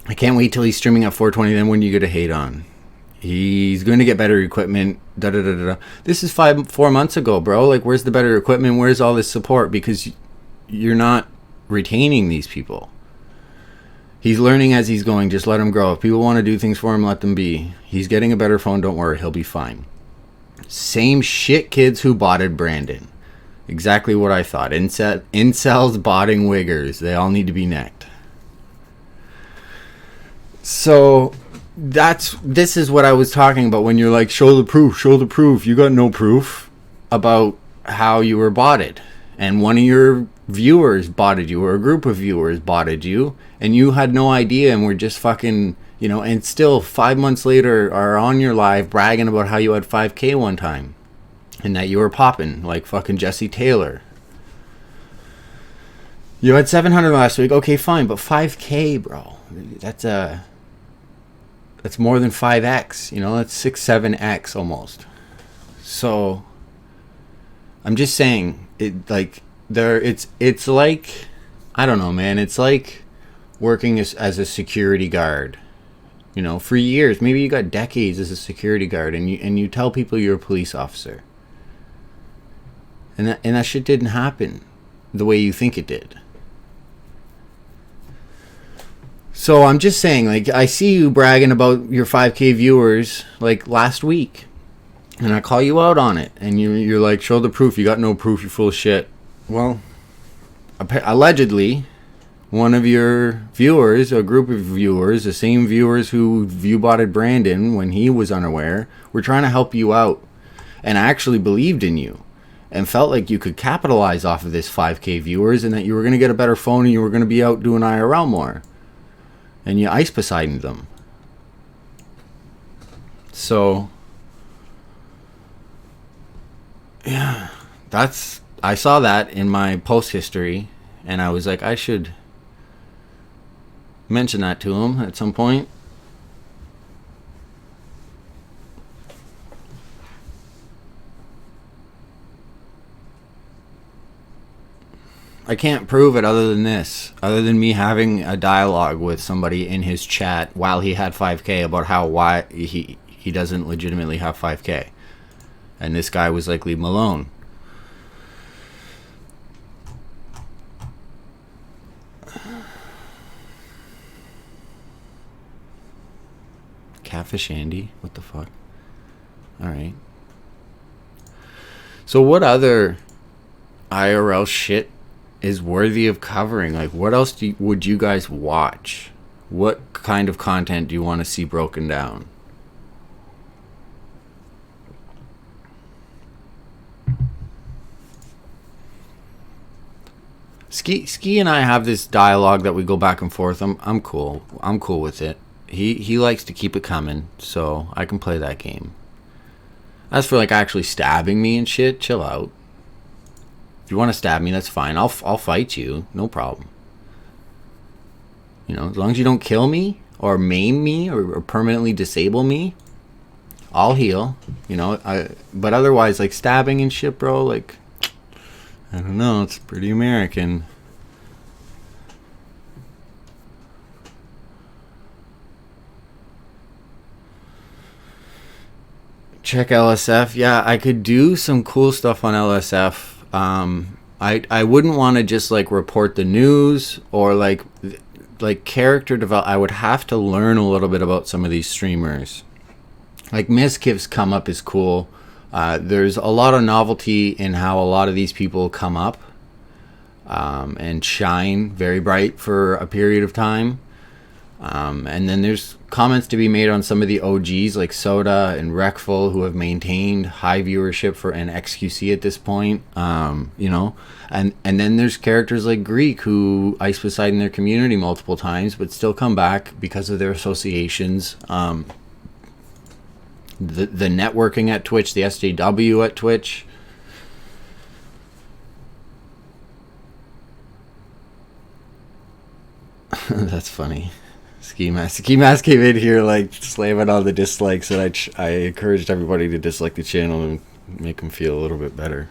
I can't wait till he's streaming at 420. Then when you get to hate on, he's going to get better equipment. Da da da da. This is 4 months ago, bro. Like, where's the better equipment? Where's all this support? Because you're not retaining these people. He's learning as he's going. Just let him grow. If people want to do things for him, let them be. He's getting a better phone. Don't worry, he'll be fine. Same shit kids who botted Brandon. Exactly what I thought. Incels botting wiggers. They all need to be necked. So this is what I was talking about when you're like, show the proof, show the proof. You got no proof about how you were botted. And one of your viewers botted you, or a group of viewers botted you, and you had no idea and were just fucking, you know, and still 5 months later are on your live bragging about how you had 5K one time and that you were popping like fucking Jesse Taylor. You had 700 last week. Okay, fine, but 5K, bro. That's more than 5x, you know, that's 6-7x almost. So I'm just saying, it's like, I don't know, man, it's like working as a security guard, you know, for years. Maybe you got decades as a security guard, and you tell people you're a police officer, and that shit didn't happen the way you think it did. So I'm just saying, like, I see you bragging about your 5K viewers like last week, and I call you out on it, and you're like, show the proof. You got no proof. You're full of shit. Well, allegedly, one of your viewers, a group of viewers, the same viewers who viewbotted Brandon when he was unaware, were trying to help you out, and actually believed in you, and felt like you could capitalize off of this 5K viewers, and that you were going to get a better phone, and you were going to be out doing IRL more. And you ice Poseidoned them. So, yeah, I saw that in my post history, and I was like, I should mention that to him at some point. I can't prove it other than this. Other than me having a dialogue with somebody in his chat while he had 5K about why he doesn't legitimately have 5K. And this guy was like, leave him alone. Catfish Andy? What the fuck? Alright. So what other IRL shit is worthy of covering? Like, what else would you guys watch? What kind of content do you want to see broken down? Ski and I have this dialogue that we go back and forth. I'm cool. I'm cool with it. He likes to keep it coming, so I can play that game. As for like actually stabbing me and shit, chill out. If you want to stab me, that's fine. I'll fight you, no problem. You know, as long as you don't kill me or maim me or permanently disable me, I'll heal. You know, but otherwise, like stabbing and shit, bro. Like, I don't know. It's pretty American. Check LSF. Yeah, I could do some cool stuff on LSF. I wouldn't want to just like report the news or like character develop. I would have to learn a little bit about some of these streamers. Like Miskiv's come up is cool. There's a lot of novelty in how a lot of these people come up and shine very bright for a period of time. And then there's comments to be made on some of the OGs like Soda and Wreckful, who have maintained high viewership for an XQC at this point. You know, and then there's characters like Greek, who ice beside in their community multiple times, but still come back because of their associations. The networking at Twitch, the SJW at Twitch. That's funny. Ski Mask came in here like slamming on the dislikes, and I encouraged everybody to dislike the channel and make them feel a little bit better.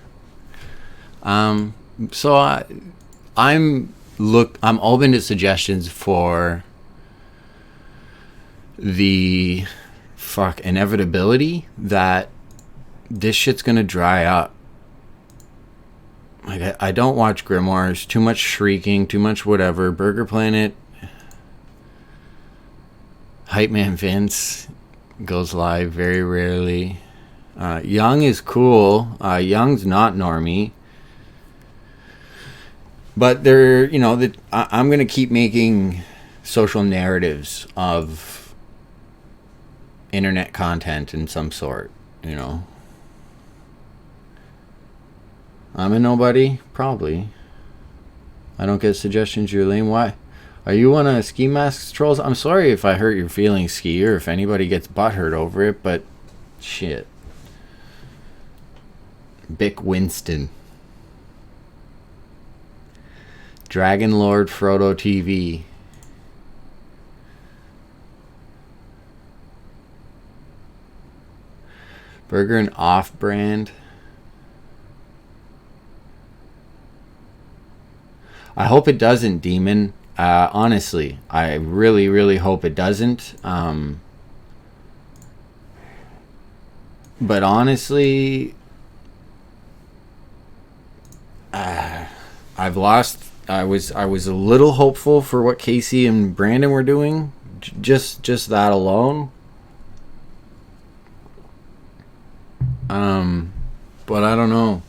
So I'm open to suggestions for the inevitability that this shit's gonna dry up. Like, I don't watch grimoires. Too much shrieking, too much whatever. Burger Planet, Hype Man Vince goes live very rarely. Young is cool. Young's not normie. But they're, you know, I'm going to keep making social narratives of internet content in some sort, you know. I'm a nobody? Probably. I don't get suggestions, you're lame. Why? Are you one of Ski Mask's trolls? I'm sorry if I hurt your feelings, Ski, or if anybody gets butthurt over it, but shit. Bick Winston. Dragon Lord Frodo TV. Burger and off-brand. I hope it doesn't, Demon. Honestly, I really, really hope it doesn't. But honestly, I've lost. I was a little hopeful for what Casey and Brandon were doing. Just that alone. But I don't know.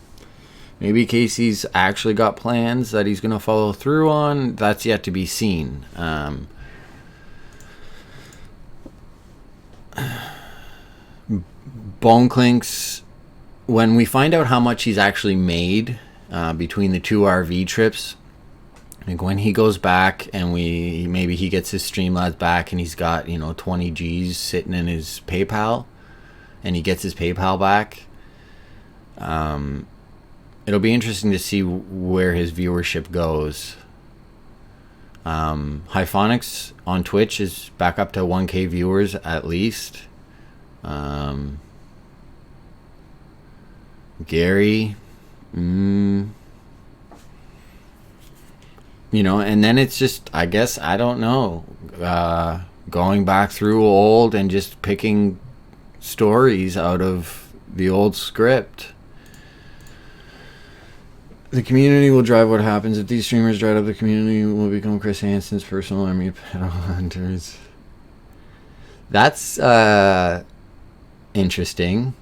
Maybe Casey's actually got plans that he's going to follow through on. That's yet to be seen. Bone Clinks, when we find out how much he's actually made between the two RV trips, like when he goes back and maybe he gets his Streamlabs back and he's got, you know, 20 G's sitting in his PayPal and he gets his PayPal back, it'll be interesting to see where his viewership goes. Hyphonics on Twitch is back up to 1K viewers at least. Gary, you know, and then it's just, I guess, I don't know, going back through old and just picking stories out of the old script. The community will drive what happens. If these streamers drive up, the community will become Chris Hansen's personal army of pedo hunters. That's interesting.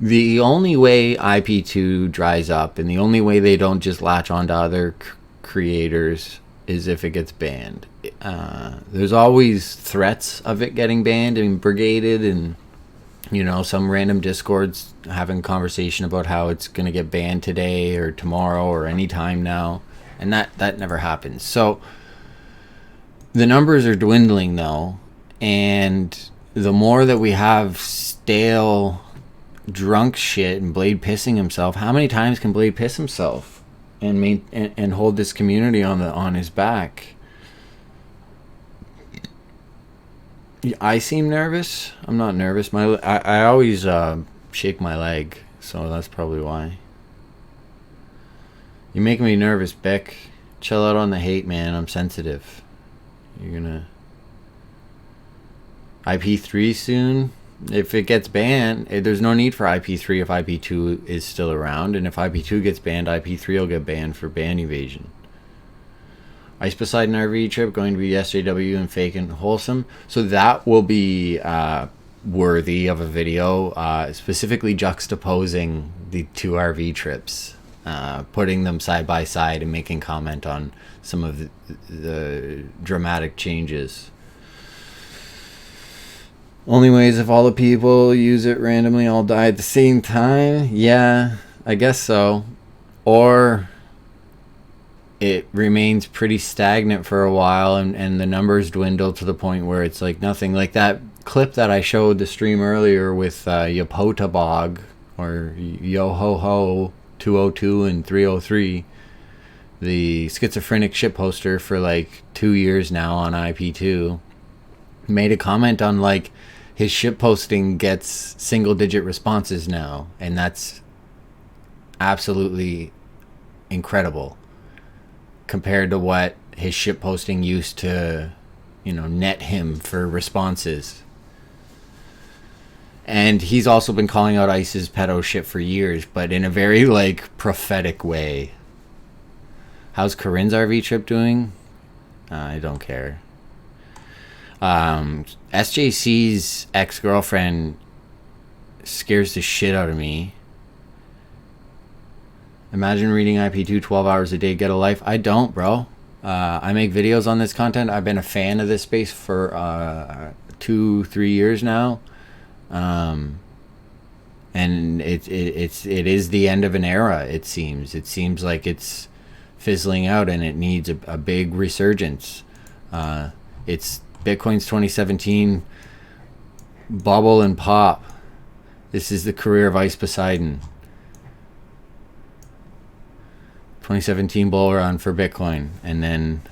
The only way IP2 dries up, and the only way they don't just latch on to other creators, is if it gets banned. There's always threats of it getting banned and brigaded, and you know, some random Discords having conversation about how it's going to get banned today or tomorrow or any time now, and that never happens. So the numbers are dwindling though, and the more that we have stale drunk shit and Blade pissing himself, how many times can Blade piss himself and hold this community on his back? I seem nervous. I'm not nervous. I always shake my leg, so that's probably why. You're making me nervous, Beck. Chill out on the hate, man. I'm sensitive. You're gonna IP3 soon. If it gets banned, there's no need for IP3 if IP2 is still around, and if IP2 gets banned, IP3 will get banned for ban evasion. Ice beside an RV trip going to be SJW and fake and wholesome. So that will be worthy of a video, specifically juxtaposing the two RV trips. putting them side by side and making comment on some of the dramatic changes. Only ways if all the people use it randomly all die at the same time? Yeah, I guess so. Or it remains pretty stagnant for a while and the numbers dwindle to the point where it's like nothing. Like that clip that I showed the stream earlier with Yapotabog or Yo-Ho-Ho 202 and 303, the schizophrenic shitposter for like 2 years now on IP2, made a comment on like his shitposting gets single digit responses now, and that's absolutely incredible compared to what his shitposting used to, net him for responses. And he's also been calling out ICE's pedo shit for years, but in a very like prophetic way. How's Corinne's RV trip doing? I don't care. SJC's ex-girlfriend scares the shit out of me. Imagine reading IP2 12 hours a day, get a life. I don't, bro. I make videos on this content. I've been a fan of this space for 2-3 years now. And it is the end of an era, it seems. It seems like it's fizzling out and it needs a big resurgence. It's Bitcoin's 2017 bubble and pop. This is the career of Ice Poseidon. 2017 bull run for Bitcoin, and then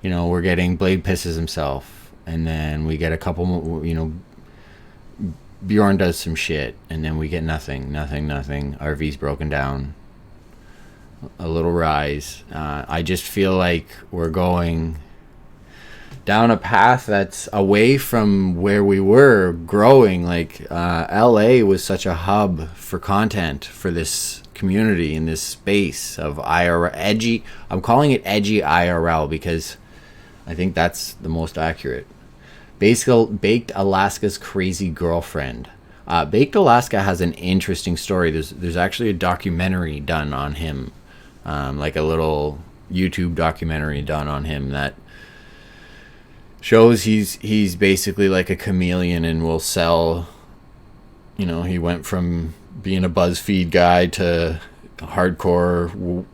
we're getting Blade pisses himself, and then we get a couple more, Bjorn does some shit, and then we get nothing. RV's broken down. A little rise. I just feel like we're going down a path that's away from where we were growing. Like LA was such a hub for content for this community in this space of IRL, edgy. I'm calling it edgy IRL because I think that's the most accurate. Baked Alaska's Crazy Girlfriend. Baked Alaska has an interesting story. There's actually a documentary done on him, like a little YouTube documentary done on him that shows he's basically like a chameleon and will sell. He went from being a BuzzFeed guy to a hardcore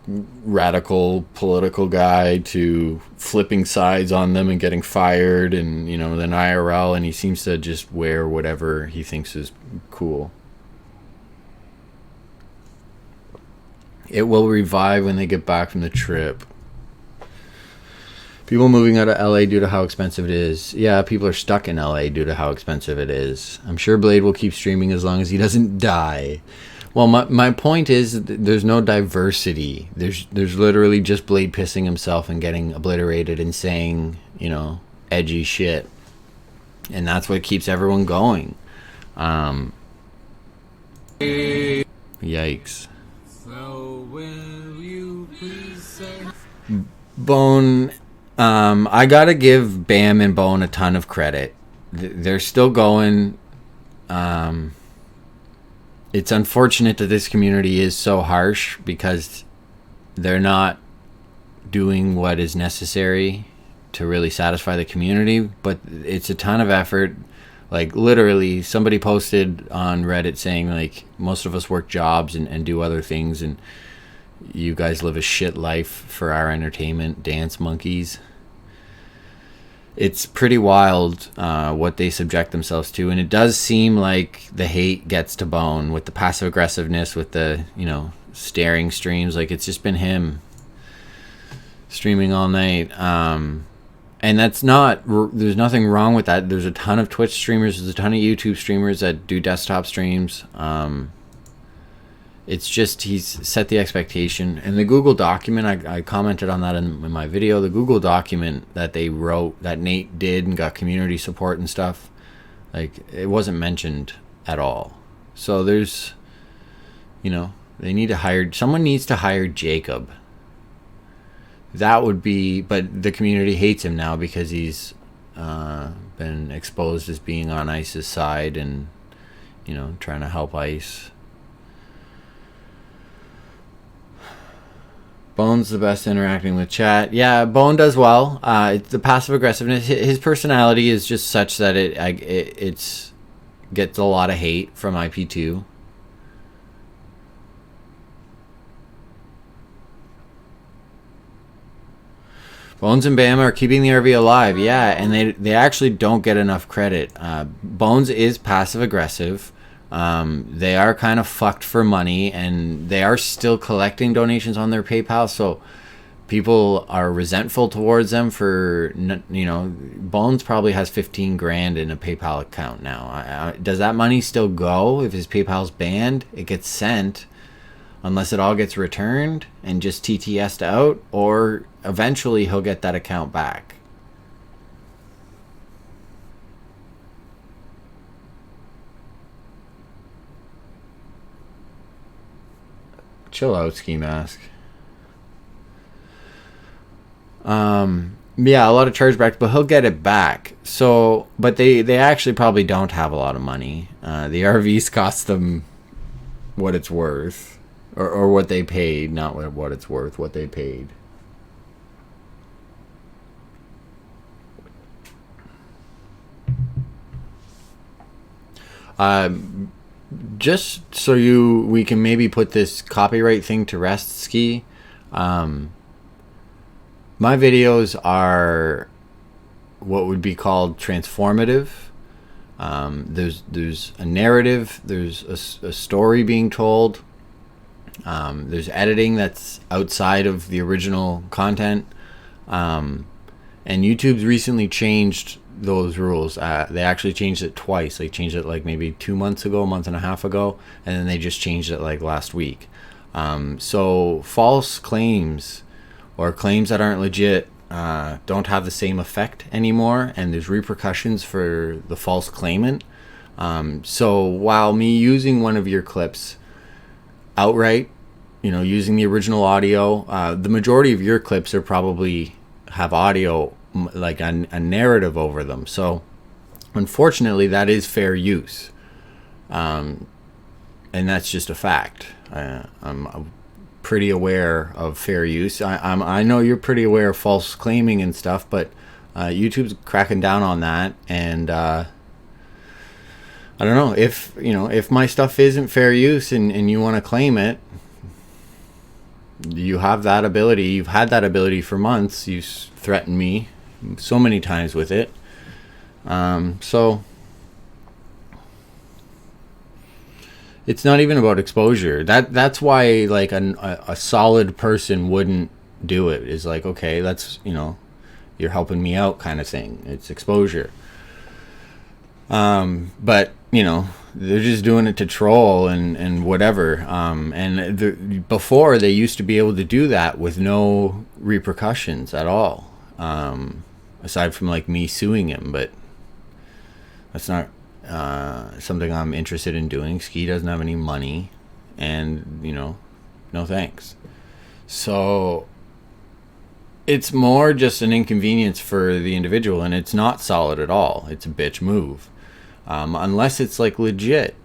radical political guy to flipping sides on them and getting fired, and then IRL, and he seems to just wear whatever he thinks is cool. It will revive when they get back from the trip. People moving out of LA due to how expensive it is. Yeah, people are stuck in LA due to how expensive it is. I'm sure Blade will keep streaming as long as he doesn't die. Well, my point is there's no diversity. There's literally just Blade pissing himself and getting obliterated and saying, edgy shit. And that's what keeps everyone going. Yikes. So will you please say... Bone... I gotta give Bam and Bone a ton of credit. They're still going. It's unfortunate that this community is so harsh because they're not doing what is necessary to really satisfy the community, but it's a ton of effort. Like literally somebody posted on Reddit saying like most of us work jobs and do other things, and you guys live a shit life for our entertainment, dance monkeys. It's pretty wild what they subject themselves to, and it does seem like the hate gets to Bone with the passive aggressiveness, with the staring streams. Like it's just been him streaming all night, and that's not. There's nothing wrong with that. There's a ton of Twitch streamers. There's a ton of YouTube streamers that do desktop streams. It's just he's set the expectation. And the Google document, I commented on that in my video. The Google document that they wrote, that Nate did and got community support and stuff, like it wasn't mentioned at all. So there's, they need to hire, someone needs to hire Jacob. That would be, but the community hates him now because he's been exposed as being on ICE's side and, trying to help ICE. Bone's the best interacting with chat. Yeah, Bone does well. It's the passive aggressiveness. His personality is just such that it's gets a lot of hate from IP2. Bones and Bam are keeping the RV alive. Yeah, and they actually don't get enough credit. Bones is passive aggressive. They are kind of fucked for money, and they are still collecting donations on their PayPal, so people are resentful towards them for, you know, Bones probably has 15 grand in a PayPal account now. Does that money still go if his PayPal's banned? It gets sent unless it all gets returned and just TTS'd out, or eventually he'll get that account back. Chill out, Ski Mask. Yeah, a lot of chargebacks, but he'll get it back. So, but they actually probably don't have a lot of money. The RVs cost them what it's worth, or what they paid, not what it's worth, what they paid. Just so we can maybe put this copyright thing to rest, Ski. My videos are what would be called transformative. There's a narrative, there's a story being told. There's editing that's outside of the original content. And YouTube's recently changed those rules. They actually changed it twice. They changed it like maybe 2 months ago, a month and a half ago, and then they just changed it like last week. So false claims or claims that aren't legit don't have the same effect anymore, and there's repercussions for the false claimant. So while me using one of your clips outright, you know, using the original audio, the majority of your clips are probably have audio like a narrative over them. So unfortunately that is fair use, and that's just a fact. I'm pretty aware of fair use. I know you're pretty aware of false claiming and stuff, but YouTube's cracking down on that, and I don't know if my stuff isn't fair use and you want to claim it. You have that ability. You've had that ability for months. You threatened me so many times with it. So it's not even about exposure. That's why like a solid person wouldn't do it. Is like, okay, that's, you know, you're helping me out kind of thing. It's exposure. But you know, they're just doing it to troll and whatever. Before they used to be able to do that with no repercussions at all, aside from like me suing him. But that's not something I'm interested in doing. Ski doesn't have any money, and you know, no thanks. So it's more just an inconvenience for the individual, and it's not solid at all. It's a bitch move. Unless it's like legit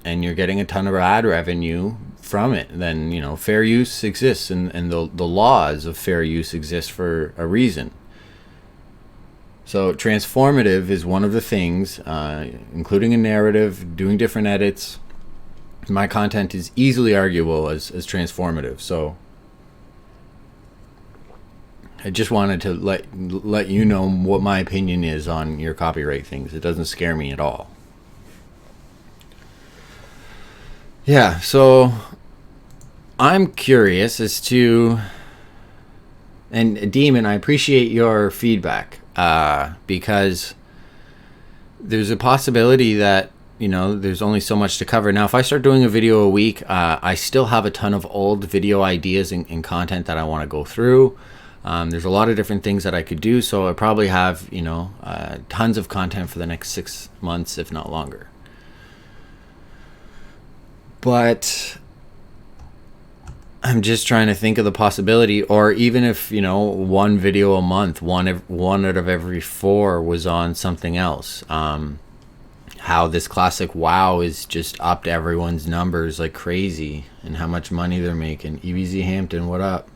and you're getting a ton of ad revenue from it, then, you know, fair use exists, and the laws of fair use exist for a reason. So transformative is one of the things, including a narrative, doing different edits. My content is easily arguable as transformative. So I just wanted to let you know what my opinion is on your copyright things. It doesn't scare me at all. Yeah, so I'm curious as to, and Demon, I appreciate your feedback, because there's a possibility that, you know, there's only so much to cover. Now, if I start doing a video a week, I still have a ton of old video ideas and content that I want to go through. There's a lot of different things that I could do, so I probably have, you know, tons of content for the next 6 months, if not longer. But I'm just trying to think of the possibility, or even if, you know, one video a month, one out of every 4 was on something else. How this classic WoW is just upped everyone's numbers like crazy, and how much money they're making. EBZ Hampton, what up?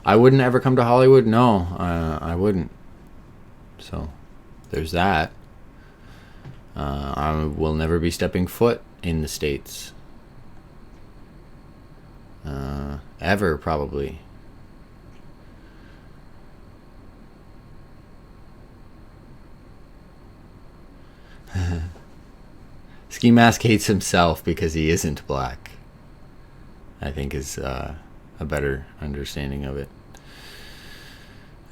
I wouldn't ever come to Hollywood. No, I wouldn't. So there's that. I will never be stepping foot in the States. Ever, probably. Ski Mask hates himself because he isn't black, I think is a better understanding of it.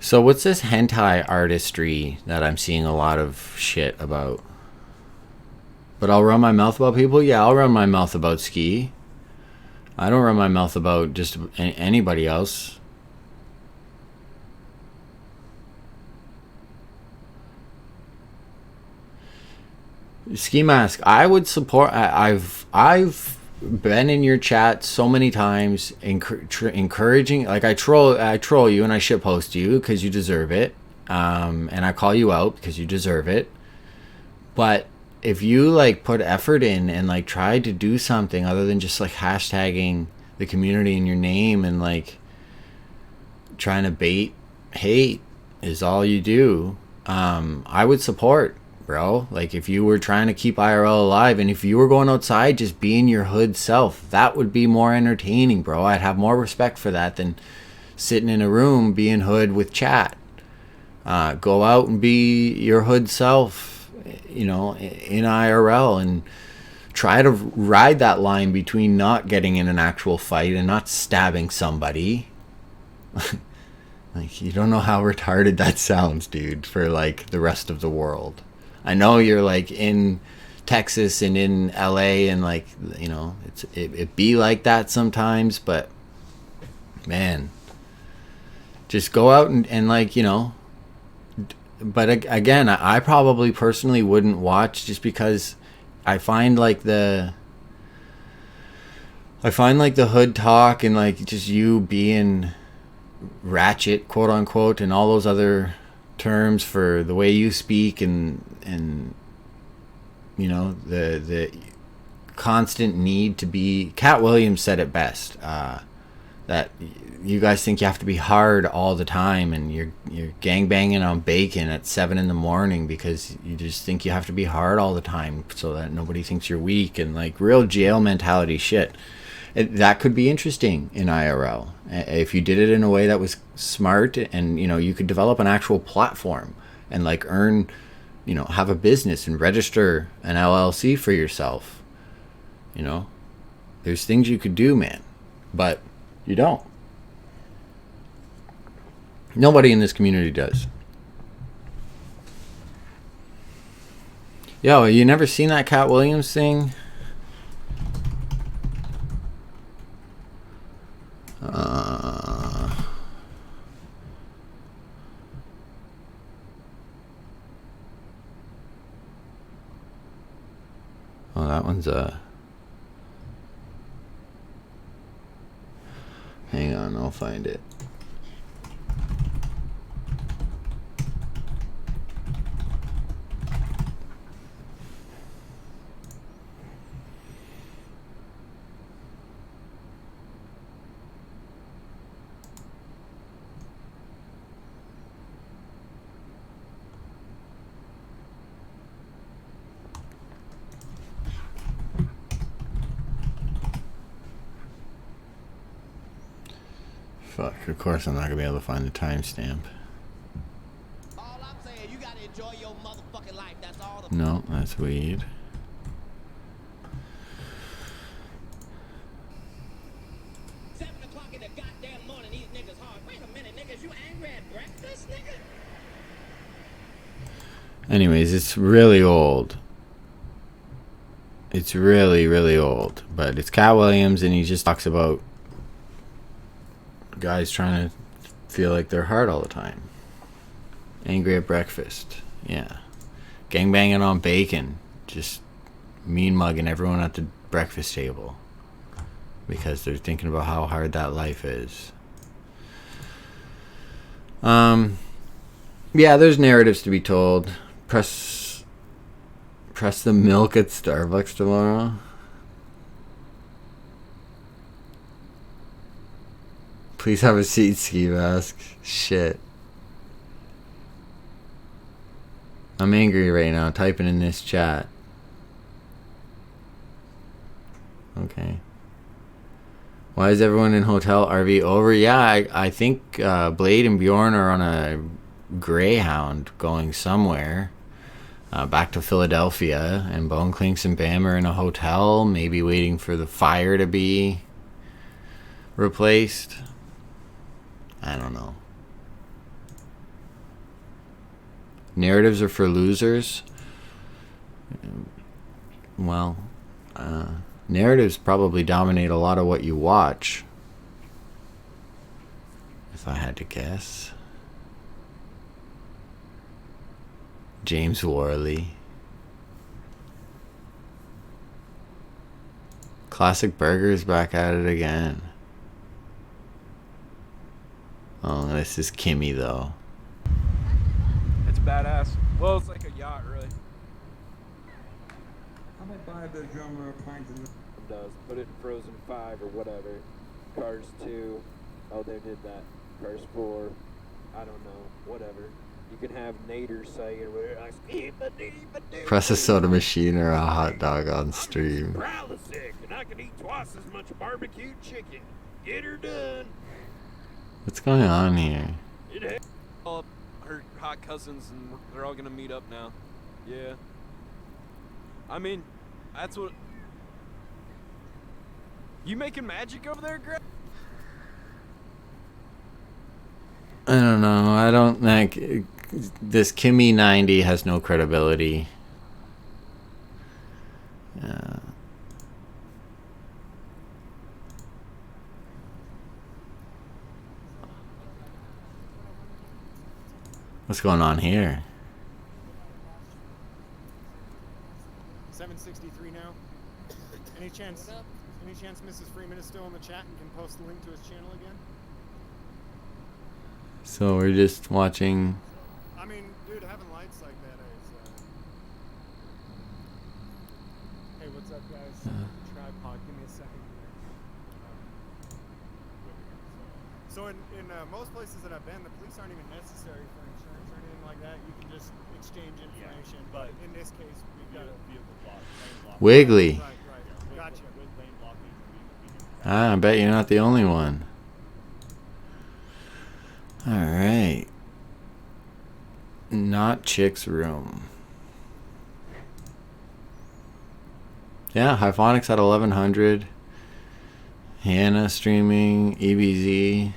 So what's this hentai artistry that I'm seeing a lot of shit about? But I'll run my mouth about people? Yeah, I'll run my mouth about Ski. I don't run my mouth about just anybody else. Ski Mask, I would support. I've been in your chat so many times, encouraging. Like I troll you and I shitpost you because you deserve it, and I call you out because you deserve it. But if you like put effort in and like try to do something other than just like hashtagging the community in your name and like trying to bait hate is all you do, I would support, bro. Like if you were trying to keep IRL alive and if you were going outside just being your hood self, that would be more entertaining, bro. I'd have more respect for that than sitting in a room being hood with chat. Go out and be your hood self, you know, in IRL, and try to ride that line between not getting in an actual fight and not stabbing somebody. Like, you don't know how retarded that sounds, dude, for like the rest of the world. I know you're like in Texas and in LA and like, you know, it be like that sometimes, but man, just go out and like, you know. But again, I probably personally wouldn't watch just because I find like the hood talk and like just you being ratchet, quote unquote, and all those other terms for the way you speak and you know, the constant need to be. Cat Williams said it best, that you guys think you have to be hard all the time and you're gangbanging on bacon at 7 a.m. because you just think you have to be hard all the time so that nobody thinks you're weak, and like real jail mentality shit. That could be interesting in IRL if you did it in a way that was smart, and you know, you could develop an actual platform and like earn, you know, have a business and register an LLC for yourself. You know, there's things you could do, man, but you don't. Nobody in this community does. Yo, you never seen that Cat Williams thing? Oh, that one's hang on, I'll find it. Fuck, of course I'm not gonna be able to find the timestamp. All I'm saying, you gotta enjoy your motherfucking life. That's all. No, that's weed. $7 in the goddamn morning, these niggas hard. Wait a minute, niggas, you angry at breakfast, nigga? Anyways, it's really old. It's really, really old. But it's Cat Williams, and he just talks about guys trying to feel like they're hard all the time. Angry at breakfast. Yeah. Gangbanging on bacon. Just mean mugging everyone at the breakfast table because they're thinking about how hard that life is. Yeah, there's narratives to be told. Press the milk at Starbucks tomorrow. Please have a seat, ski mask. Shit. I'm angry right now, typing in this chat. Okay. Why is everyone in hotel RV over? Yeah, I think Blade and Bjorn are on a Greyhound going somewhere. Back to Philadelphia. And Bone Clinks and Bam are in a hotel, maybe waiting for the fire to be replaced. I don't know. Narratives are for losers. Well, narratives probably dominate a lot of what you watch, if I had to guess. James Worley. Classic Burgers back at it again. Oh, this is Kimmy though. It's badass. Well, it's like a yacht, really. How about buy the drummer a pint in the does put it in Frozen 5 or whatever. Cars 2. Oh, they did that. Cars 4. I don't know. Whatever. You can have Nader say it where Press a soda machine or a hot dog on stream. sick, and I can eat twice as much barbecued chicken. Get her done. What's going on here? All her hot cousins, and they're all gonna meet up now. Yeah. I mean, that's what. You making magic over there, Greg? I don't know. I don't like this. Kimmy 90 has no credibility. What's going on here? 763 now. Any chance Mrs. Freeman is still in the chat and can post the link to his channel again? So we're just watching. I mean, dude, having lights like that is. Hey, what's up, guys? Tripod. Give me a second here. So in most places that I've been, the police aren't even necessary for insurance or anything like that. You can just exchange information. Yeah, but in this case, we've got a vehicle block. Wiggly. Right. Gotcha. I bet you're not the only one. Alright. Not Chick's room. Yeah, Hyphonics at 1100. Hannah streaming. EBZ.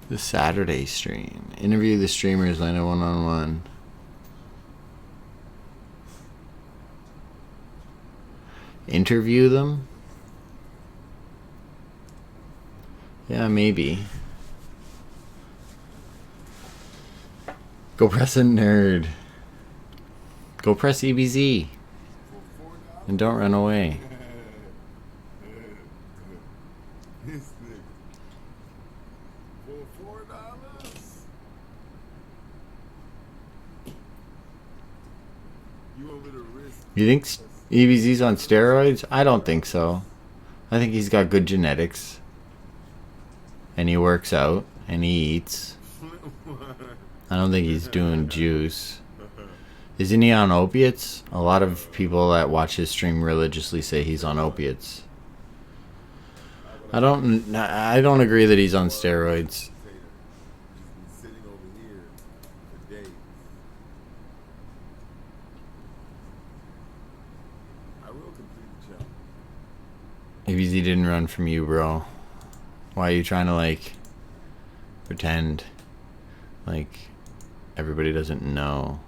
The Saturday stream. Interview the streamers, line a one-on-one. Interview them? Yeah, maybe. Go press a nerd. Go press EBZ. And don't run away. You think EBZ's on steroids? I don't think so. I think he's got good genetics. And he works out. And he eats. I don't think he's doing juice. Isn't he on opiates? A lot of people that watch his stream religiously say he's on opiates. I don't agree that he's on steroids. EBZ didn't run from you, bro. Why are you trying to, like, pretend like everybody doesn't know?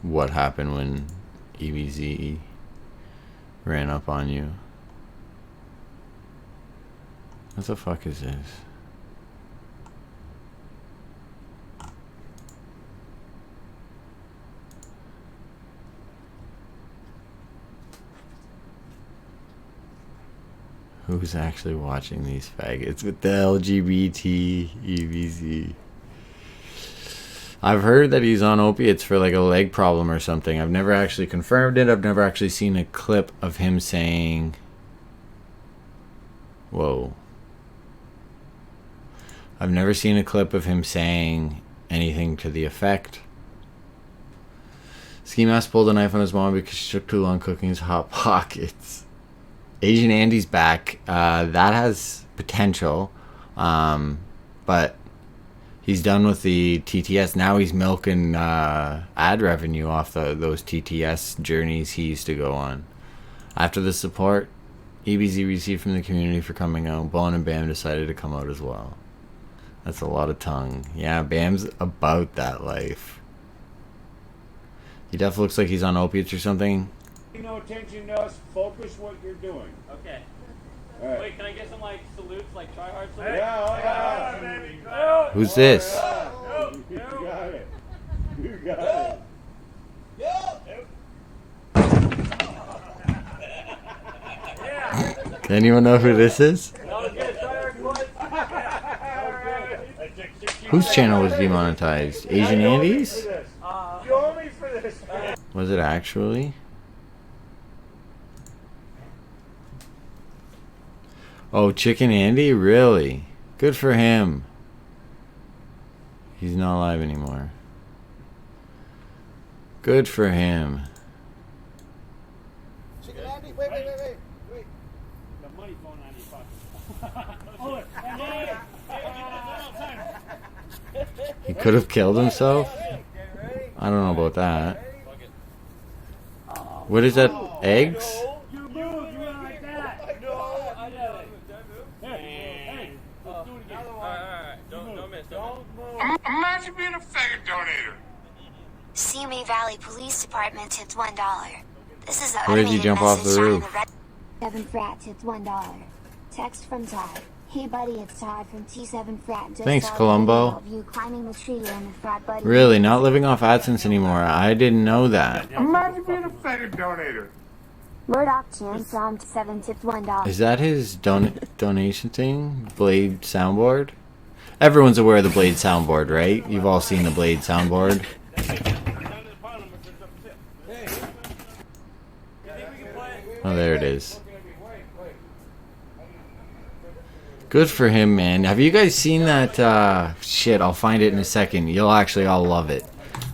What happened when EBZ ran up on you? What the fuck is this? Who's actually watching these faggots with the LGBT EBZ? I've heard that he's on opiates for like a leg problem or something. I've never actually confirmed it. I've never actually seen a clip of him saying, whoa. I've never seen a clip of him saying anything to the effect. Ski Mask pulled a knife on his mom because she took too long cooking his Hot Pockets. Asian Andy's back. That has potential. But he's done with the TTS. Now he's milking ad revenue off those TTS journeys he used to go on. After the support EBZ received from the community for coming out, Bone and Bam decided to come out as well. That's a lot of tongue. Yeah, Bam's about that life. He definitely looks like he's on opiates or something. Pay no attention to us. Focus what you're doing. Okay. All right. Wait, can I get some like salutes, like try hard salutes? Yeah, Who's this? You got it. You got it. Anyone know who this is? Whose channel was demonetized? Asian Andy's? Was it actually? Oh, Chicken Andy? Really? Good for him. He's not alive anymore. Good for him. Chicken Andy, wait. The money phone on your pocket. He could have killed himself? I don't know about that. What is that? Eggs? You move, you went like that. No, I know it. Hey, let's do it again. Alright. Don't miss. Don't move. Imagine being a faggot donator. Simi Valley Police Department tipped $1. This is a Where did you jump off the roof? T7 Frat tipped $1. Text from Todd. Hey buddy, it's Todd from T7 Frat. Just Thanks, saw a Columbo. video of you climbing the tree and the frat buddy. Really? Not living off AdSense anymore? I didn't know that. Imagine being a faggot donator. Murdoch Chan from T7 tipped $1. Is that his donation thing? Blade soundboard? Everyone's aware of the Blade soundboard, right? You've all seen the Blade soundboard. Oh, there it is. Good for him, man. Have you guys seen that? Shit, I'll find it in a second. You'll actually all love it.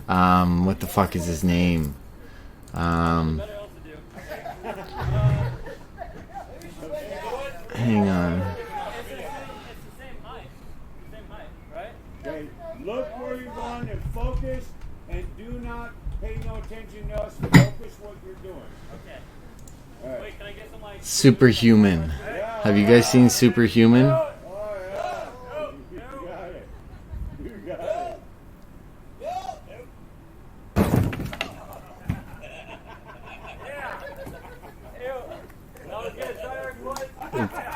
What the fuck is his name? Hang on. Okay, look where you're going and focus, and do not pay no attention to us. Focus what you're doing. Okay. All right. Wait, can I get some like Superhuman. Have you guys seen Superhuman? Oh, yeah. You got it. You got it.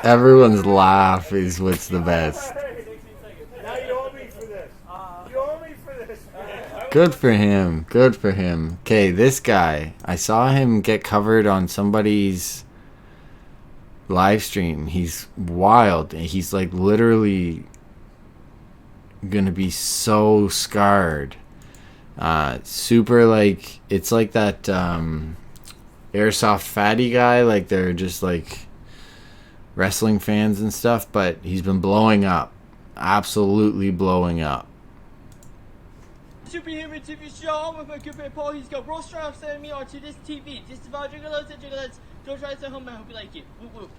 Everyone's laugh is what's the best. Now you owe me for this. You owe me for this. Good for him. Good for him. Okay, this guy. I saw him get covered on somebody's live stream. He's wild. He's like literally gonna be so scarred. Super like, it's like that airsoft fatty guy. Like they're just like wrestling fans and stuff, but he's been blowing up. Absolutely blowing up. Superhuman TV show with my good friend Paul. He's got roast strap sending me onto this TV. This is about Jiggles and Jiggles. Go try this at home. I hope you like it. Woo woo.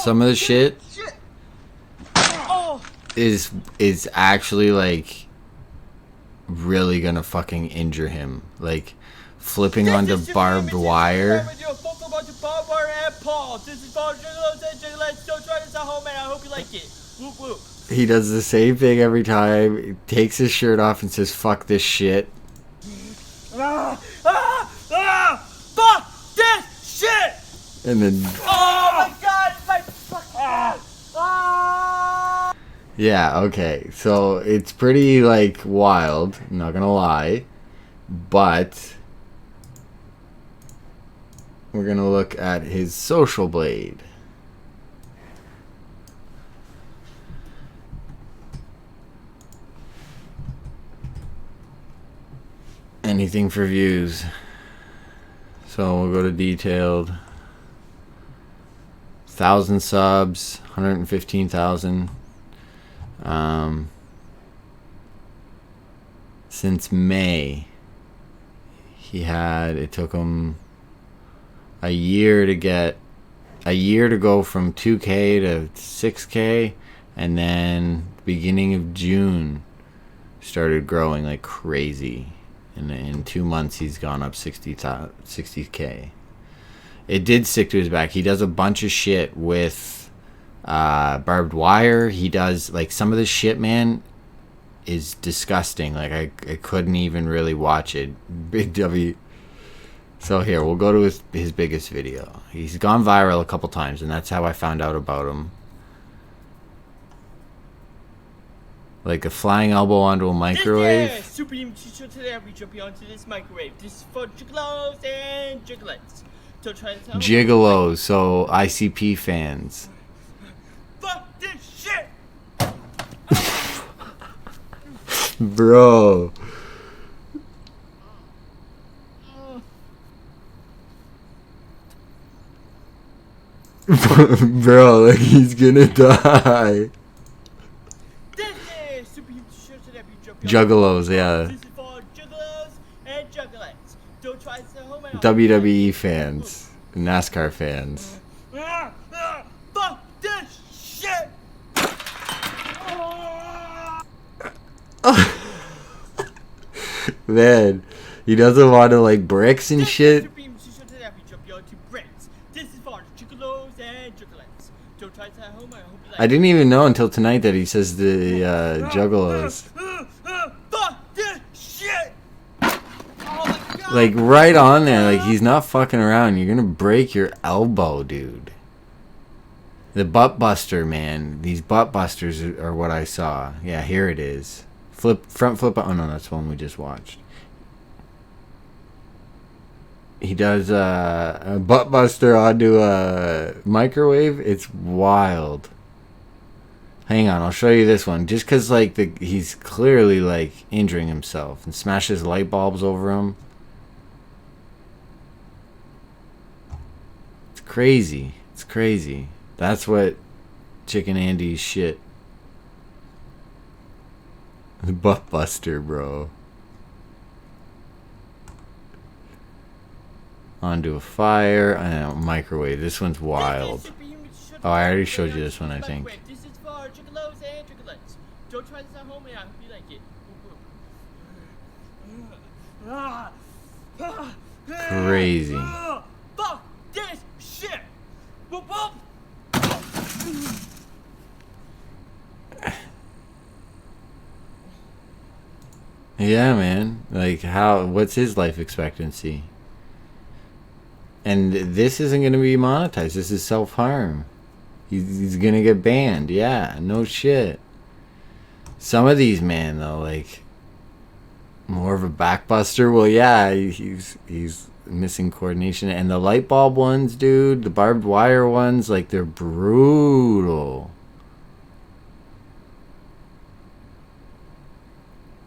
Some of the shit Oh! is actually like really gonna fucking injure him. Like flipping onto barbed wire. This is about Jiggles and Jiggles. Go try this at home, and I hope you like it. Woo woo. He does the same thing every time. He takes his shirt off and says, "Fuck this shit." Fuck this shit! And then, Oh my god, my fucking head! yeah, okay. So it's pretty like wild. I'm not gonna lie, but we're gonna look at his social blade. Anything for views. So we'll go to detailed. 1,000 subs, 115,000. Since May, it took him a year to go from 2K to 6K, and then beginning of June started growing like crazy. And in 2 months, he's gone up 60K. It did stick to his back. He does a bunch of shit with barbed wire. He does, like, some of this shit, man, is disgusting. Like, I couldn't even really watch it. Big W. So here, we'll go to his biggest video. He's gone viral a couple times, and that's how I found out about him. Like a flying elbow onto a microwave. Yeah, super teacher today we jumping onto this microwave. This is for gigolos and jigglettes. Don't try to tell Gigolos, so ICP fans. Fuck this shit! Bro. Bro, like he's gonna die. Juggalos, yeah. This is for juggalos and juggalettes. Don't try to sell home out. WWE fans, NASCAR fans. Fuck this shit! Man, he doesn't want to like bricks and shit. I didn't even know until tonight that he says the juggalos. Fuck this shit! Like right on there, like he's not fucking around. You're gonna break your elbow, dude. The butt buster, man. These butt busters are what I saw. Yeah, here it is. Front flip. Oh no, that's one we just watched. He does a butt buster onto a microwave. It's wild. Hang on, I'll show you this one. Just because, like, he's clearly, like, injuring himself. And smashes light bulbs over him. It's crazy. It's crazy. That's what Chicken Andy's shit. The butt buster, bro. Onto a fire. Microwave. This one's wild. Oh, I already showed you this one, I think. This is for juggalos and juggalettes. Don't try this at home, and I hope you like it. Crazy. Fuck this shit! Whoop whoop! Yeah, man. Like, what's his life expectancy? And this isn't going to be monetized. This is self-harm. He's going to get banned. Yeah, no shit. Some of these, man, though, like, more of a backbuster. Well, yeah, he's missing coordination. And the light bulb ones, dude, the barbed wire ones, like, they're brutal.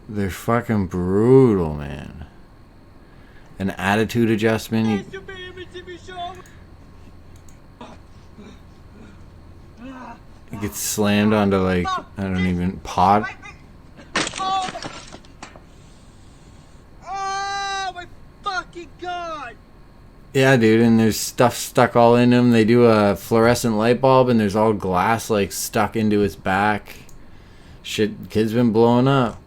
They're fucking brutal, man. An attitude adjustment. He gets slammed onto, like, I don't even, pot. Oh my fucking god! Yeah, dude, and there's stuff stuck all in him. They do a fluorescent light bulb, and there's all glass, like, stuck into his back. Shit, kid's been blowing up.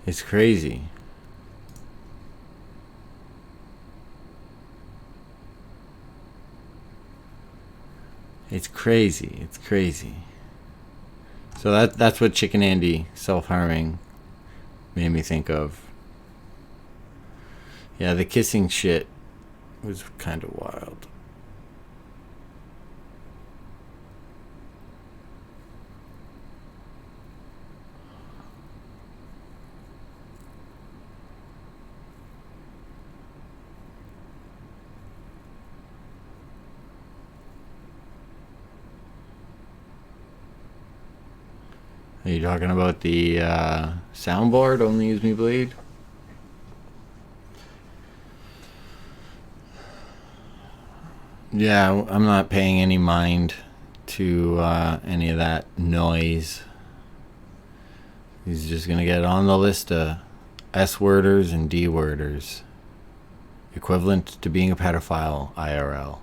It's crazy. It's crazy. It's crazy. So that's what Chicken Andy self-harming made me think of. Yeah, the kissing shit was kind of wild. Are you talking about the soundboard? Only use me bleed? Yeah, I'm not paying any mind to any of that noise. He's just gonna get on the list of S-worders and D-worders. Equivalent to being a pedophile IRL.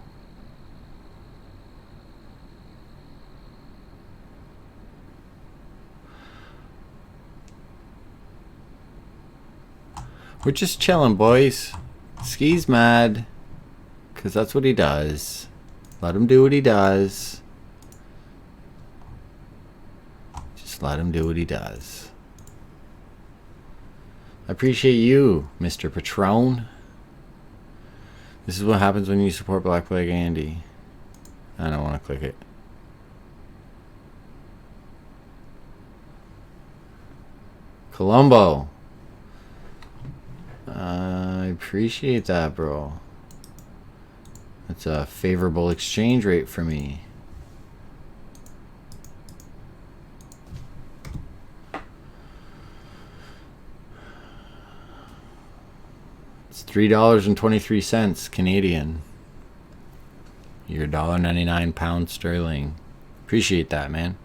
We're just chilling, boys. Ski's mad, because that's what he does. Let him do what he does. Just let him do what he does. I appreciate you, Mr. Patron. This is what happens when you support Black Plague Andy. I don't want to click it. Colombo. I appreciate that, bro. That's a favorable exchange rate for me. It's $3.23 Canadian. Your $1.99 pound sterling. Appreciate that, man.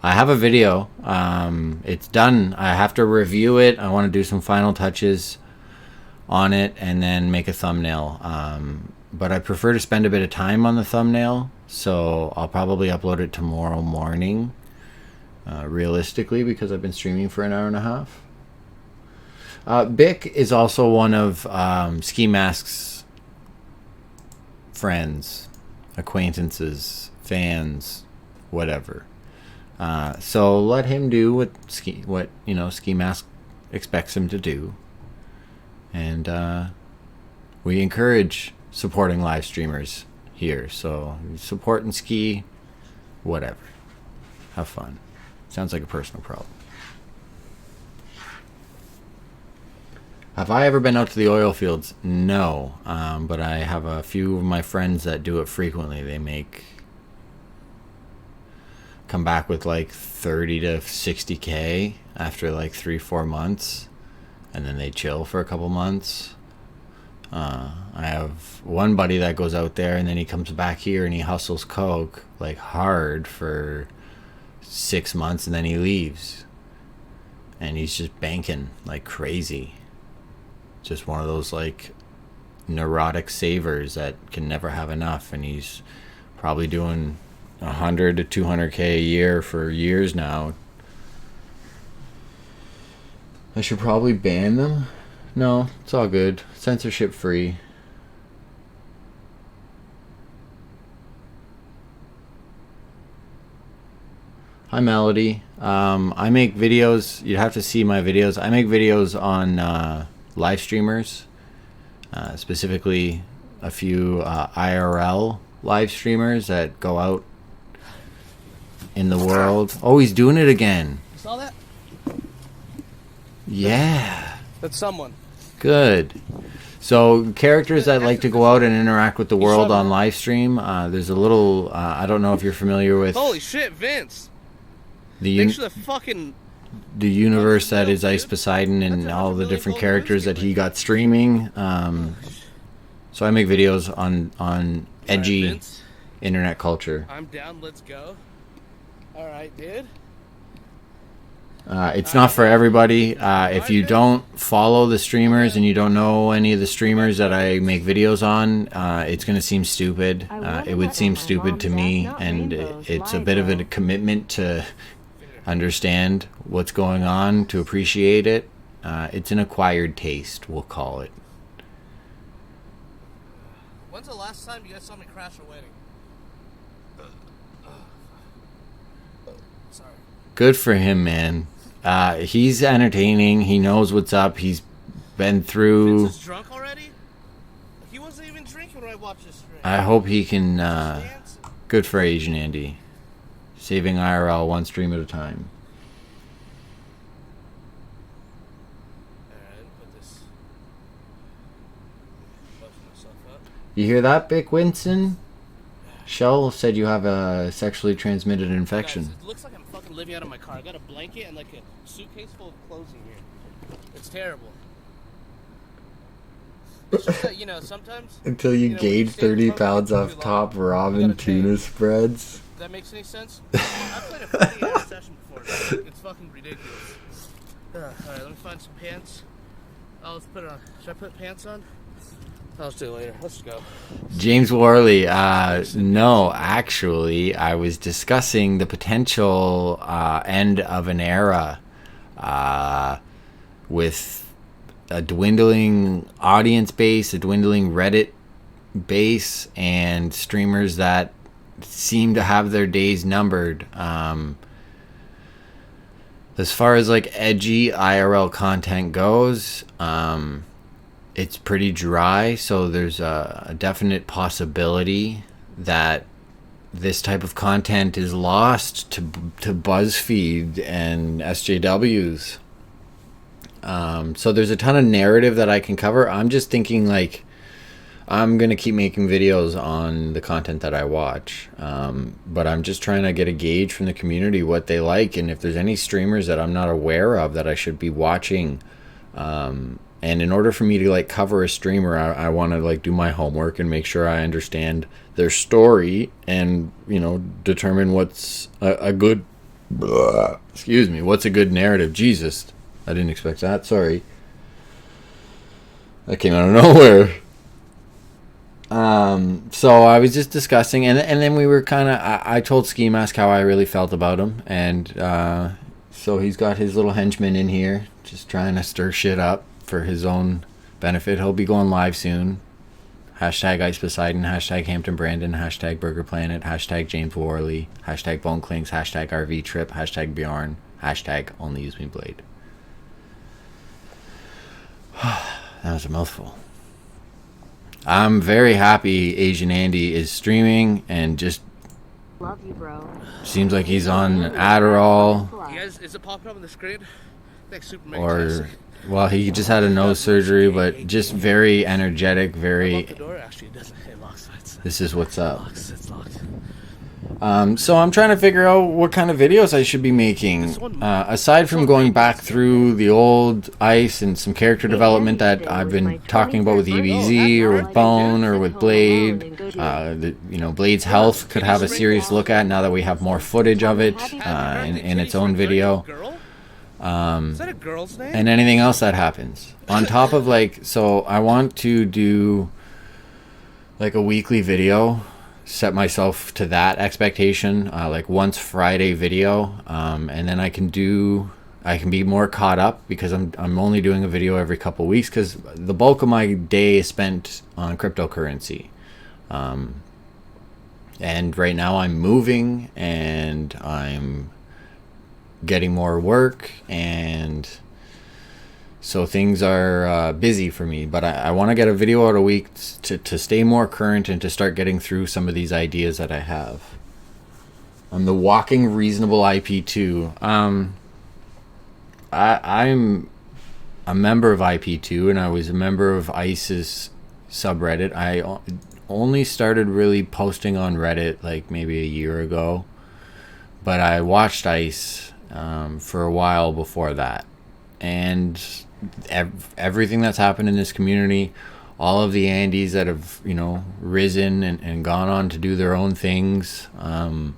I have a video. It's done. I have to review it. I want to do some final touches on it and then make a thumbnail. But I prefer to spend a bit of time on the thumbnail, so I'll probably upload it tomorrow morning, realistically, because I've been streaming for an hour and a half. Bick is also one of Ski Mask's friends, acquaintances, fans, whatever. So let him do what Ski Mask expects him to do, and we encourage supporting live streamers here. So supporting Ski, whatever, have fun. Sounds like a personal problem. Have I ever been out to the oil fields? No, but I have a few of my friends that do it frequently. They come back with like 30 to 60K after like 3-4 months, and then they chill for a couple months. I have one buddy that goes out there and then he comes back here and he hustles coke like hard for 6 months and then he leaves, and he's just banking like crazy. Just one of those like neurotic savers that can never have enough, and he's probably doing 100 to 200K a year for years now. I should probably ban them. No, it's all good. Censorship free. Hi Melody. I make videos. You'd have to see my videos. I make videos on live streamers, specifically a few IRL live streamers that go out in the world. Oh, he's doing it again. You saw that? Yeah. That's someone. Good. So characters that like to go out and interact with the world on live stream. There's a little. I don't know if you're familiar with. Holy shit, Vince! The fucking. The universe that is Ice Poseidon and all the different characters that he got streaming. So I make videos on edgy internet culture. I'm down. Let's go. All right, dude. It's not for everybody. If you don't follow the streamers and you don't know any of the streamers that I make videos on, it's going to seem stupid. It would seem stupid to me, and it's a bit of a commitment to understand what's going on, to appreciate it. It's an acquired taste, we'll call it. When's the last time you guys saw me crash a wedding? Sorry. Good for him, man. He's entertaining. He knows what's up. He's been through. Vince is drunk already? He wasn't even drinking when I watched this stream. I hope he can. Good for Asian Andy. Saving IRL one stream at a time. You hear that, Bick Winston? Shell said you have a sexually transmitted infection. Guys, it looks like I'm fucking living out of my car. I got a blanket and like a suitcase full of clothes in here. It's terrible. It's just that, you know, sometimes... Until you gauge 30 pounds off top ramen tuna spreads. Does that make any sense? I played a 40-hour session before. So it's fucking ridiculous. Alright, let me find some pants. Oh, let's put it on. Should I put pants on? I'll just do it later. Let's go. James Worley, no, actually, I was discussing the potential end of an era with a dwindling audience base, a dwindling Reddit base, and streamers that seem to have their days numbered. As far as like edgy IRL content goes, it's pretty dry, so there's a definite possibility that this type of content is lost to BuzzFeed and SJWs. So there's a ton of narrative that I can cover. I'm just thinking like I'm gonna keep making videos on the content that I watch, but I'm just trying to get a gauge from the community what they like, and if there's any streamers that I'm not aware of that I should be watching. And in order for me to like cover a streamer, I want to like do my homework and make sure I understand their story and, you know, determine what's a good, excuse me, what's a good narrative. Jesus, I didn't expect that. Sorry. That came out of nowhere. So I was just discussing, and then we were kind of, I told Ski Mask how I really felt about him, and so he's got his little henchman in here just trying to stir shit up for his own benefit. He'll be going live soon. Hashtag Ice Poseidon, hashtag Hampton Brandon, hashtag Burger Planet, hashtag James Worley, hashtag Bone Clings, hashtag RV Trip, hashtag Bjorn, hashtag Only Use Me Blade. That was a mouthful. I'm very happy Asian Andy is streaming and just Love you, bro. seems like he's on Adderall. You guys, is it popping up on the screen? Thanks, Super Or, well, he just had a nose surgery, but just very energetic, very... The door actually doesn't. It locks. This is what's up. It's locked. So I'm trying to figure out what kind of videos I should be making. Aside from going back through the old Ice and some character development that I've been talking about with EBZ or with Bone or with Blade, you know, Blade's health could have a serious look at now that we have more footage of it in its own video. Is that a girl's name? And anything else that happens. On top of like, so I want to do like a weekly video, set myself to that expectation, like once Friday video, and then I can be more caught up because I'm only doing a video every couple weeks because the bulk of my day is spent on cryptocurrency. And right now I'm moving and I'm getting more work, and so things are busy for me, but I want to get a video out a week to stay more current and to start getting through some of these ideas that I have. I'm the walking reasonable IP2. I'm a member of IP2, and I was a member of ICE's subreddit. I only started really posting on Reddit like maybe a year ago, but I watched ICE for a while before that, and everything that's happened in this community, all of the Andys that have, you know, risen and gone on to do their own things, and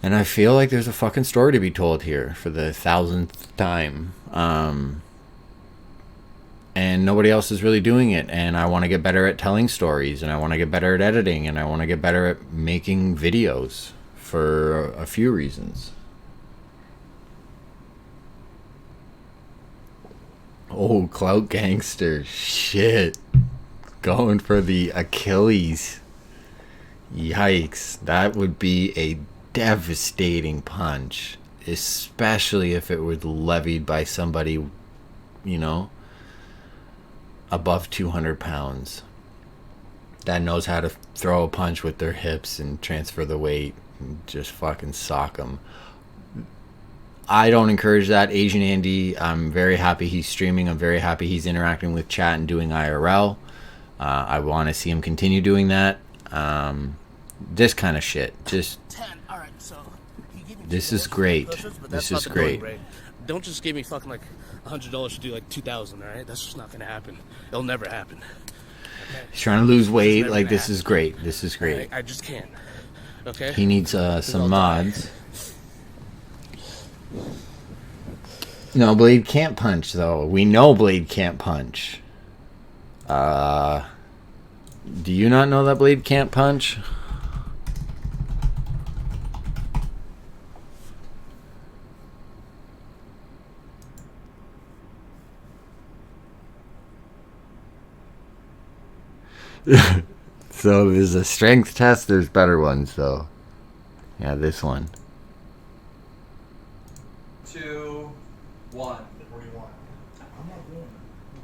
I feel like there's a fucking story to be told here for the 1000th time, and nobody else is really doing it, and I want to get better at telling stories, and I want to get better at editing, and I want to get better at making videos for a few reasons. Oh, Clout Gangster. Shit. Going for the Achilles. Yikes. That would be a devastating punch. Especially if it was levied by somebody, you know, above 200 pounds. That knows how to throw a punch with their hips and transfer the weight. Just fucking sock him. I don't encourage that. Asian Andy, I'm very happy he's streaming. I'm very happy he's interacting with chat and doing IRL. I want to see him continue doing that. This kind of shit. Just 10. All right, so this is great. This is great. Don't just give me fucking like $100 to do like 2,000. All right, that's just not gonna happen. It'll never happen. Okay? He's trying to lose weight. Like, this is great. This is great. I just can't. Okay. He needs some mods. No, Blade can't punch though. We know Blade can't punch. Do you not know that Blade can't punch? So there's a strength test. There's better ones though. Yeah, this one. 2, 1. Where do you want? I'm not doing it.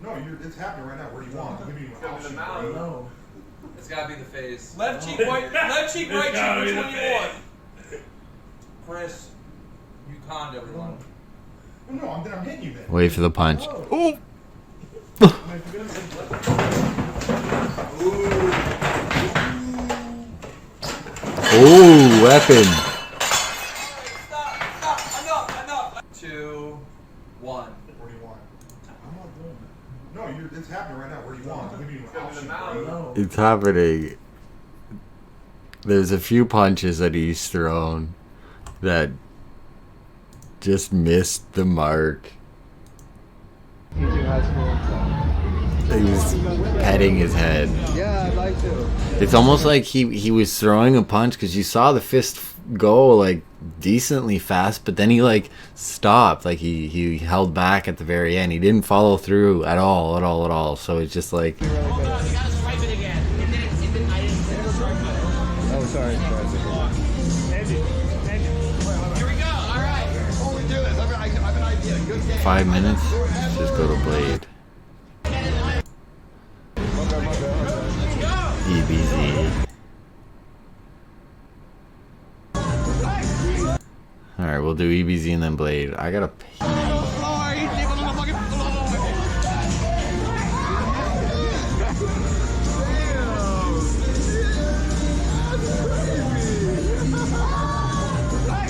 No, it's happening right now. Where do you want? Give me an Come in the mouth. No. It's gotta be the face. Left cheek, right cheek, which one you want? Chris, you conned everyone. No, I'm hitting you then. Wait for the punch. Oh. Oh, weapon. Stop. 2, 1. Where do you want? I'm not doing it. No, it's happening right now. Where do you want? Give me an Come in the mouth. No. It's happening. There's a few punches that he's thrown that just missed the mark. He was petting his head. Yeah, I'd like to. It's almost like he was throwing a punch because you saw the fist go like decently fast, but then he like stopped. Like he held back at the very end. He didn't follow through at all. So it's just like. Hold on, you gotta swipe it again. Oh, sorry. Here we go. All right. Before we do this, I have an idea. Good game. 5 minutes. Just go to Blade. EBZ. Alright, we'll do EBZ and then Blade. I gotta pee.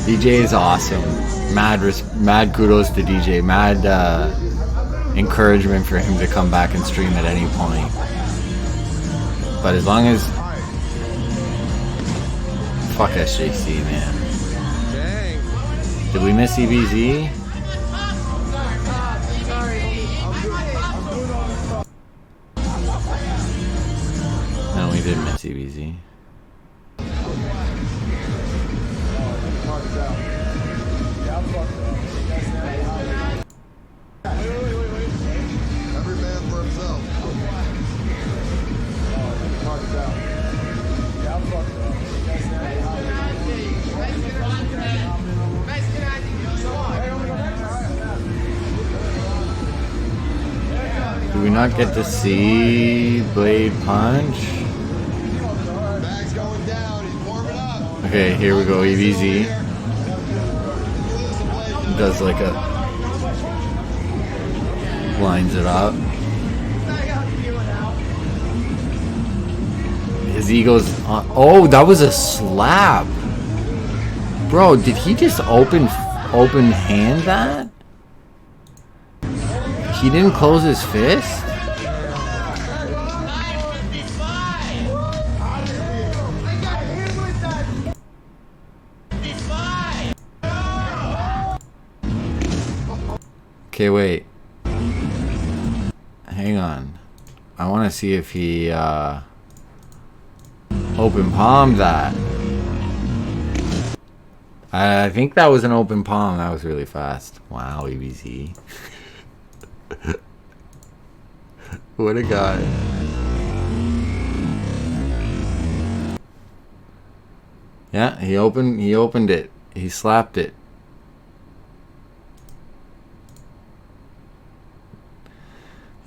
DJ is awesome. Mad kudos to DJ. Mad encouragement for him to come back and stream at any point. But as long as... Fuck SJC, man. Dang. Did we miss EBZ? No, we didn't miss EBZ. Every man for himself. Do we not get to see Blade punch? Bag's going down. He's warming up. Okay, here we go. EBZ does like a lines it up. His ego's on. Oh, that was a slap, bro. Did he just open hand that? He didn't close his fist? Okay, wait. Hang on. I want to see if he open palmed that. I think that was an open palm. That was really fast. Wow, EBZ. What a guy. Yeah, he opened it. He slapped it.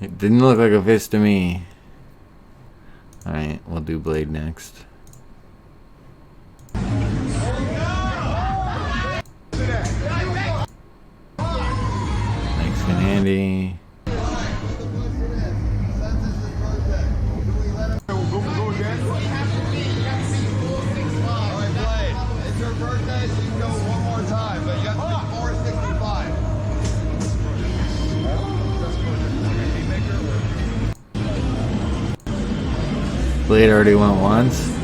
It didn't look like a fist to me. Alright, we'll do Blade next. Thanks, Andy. Blade already went once.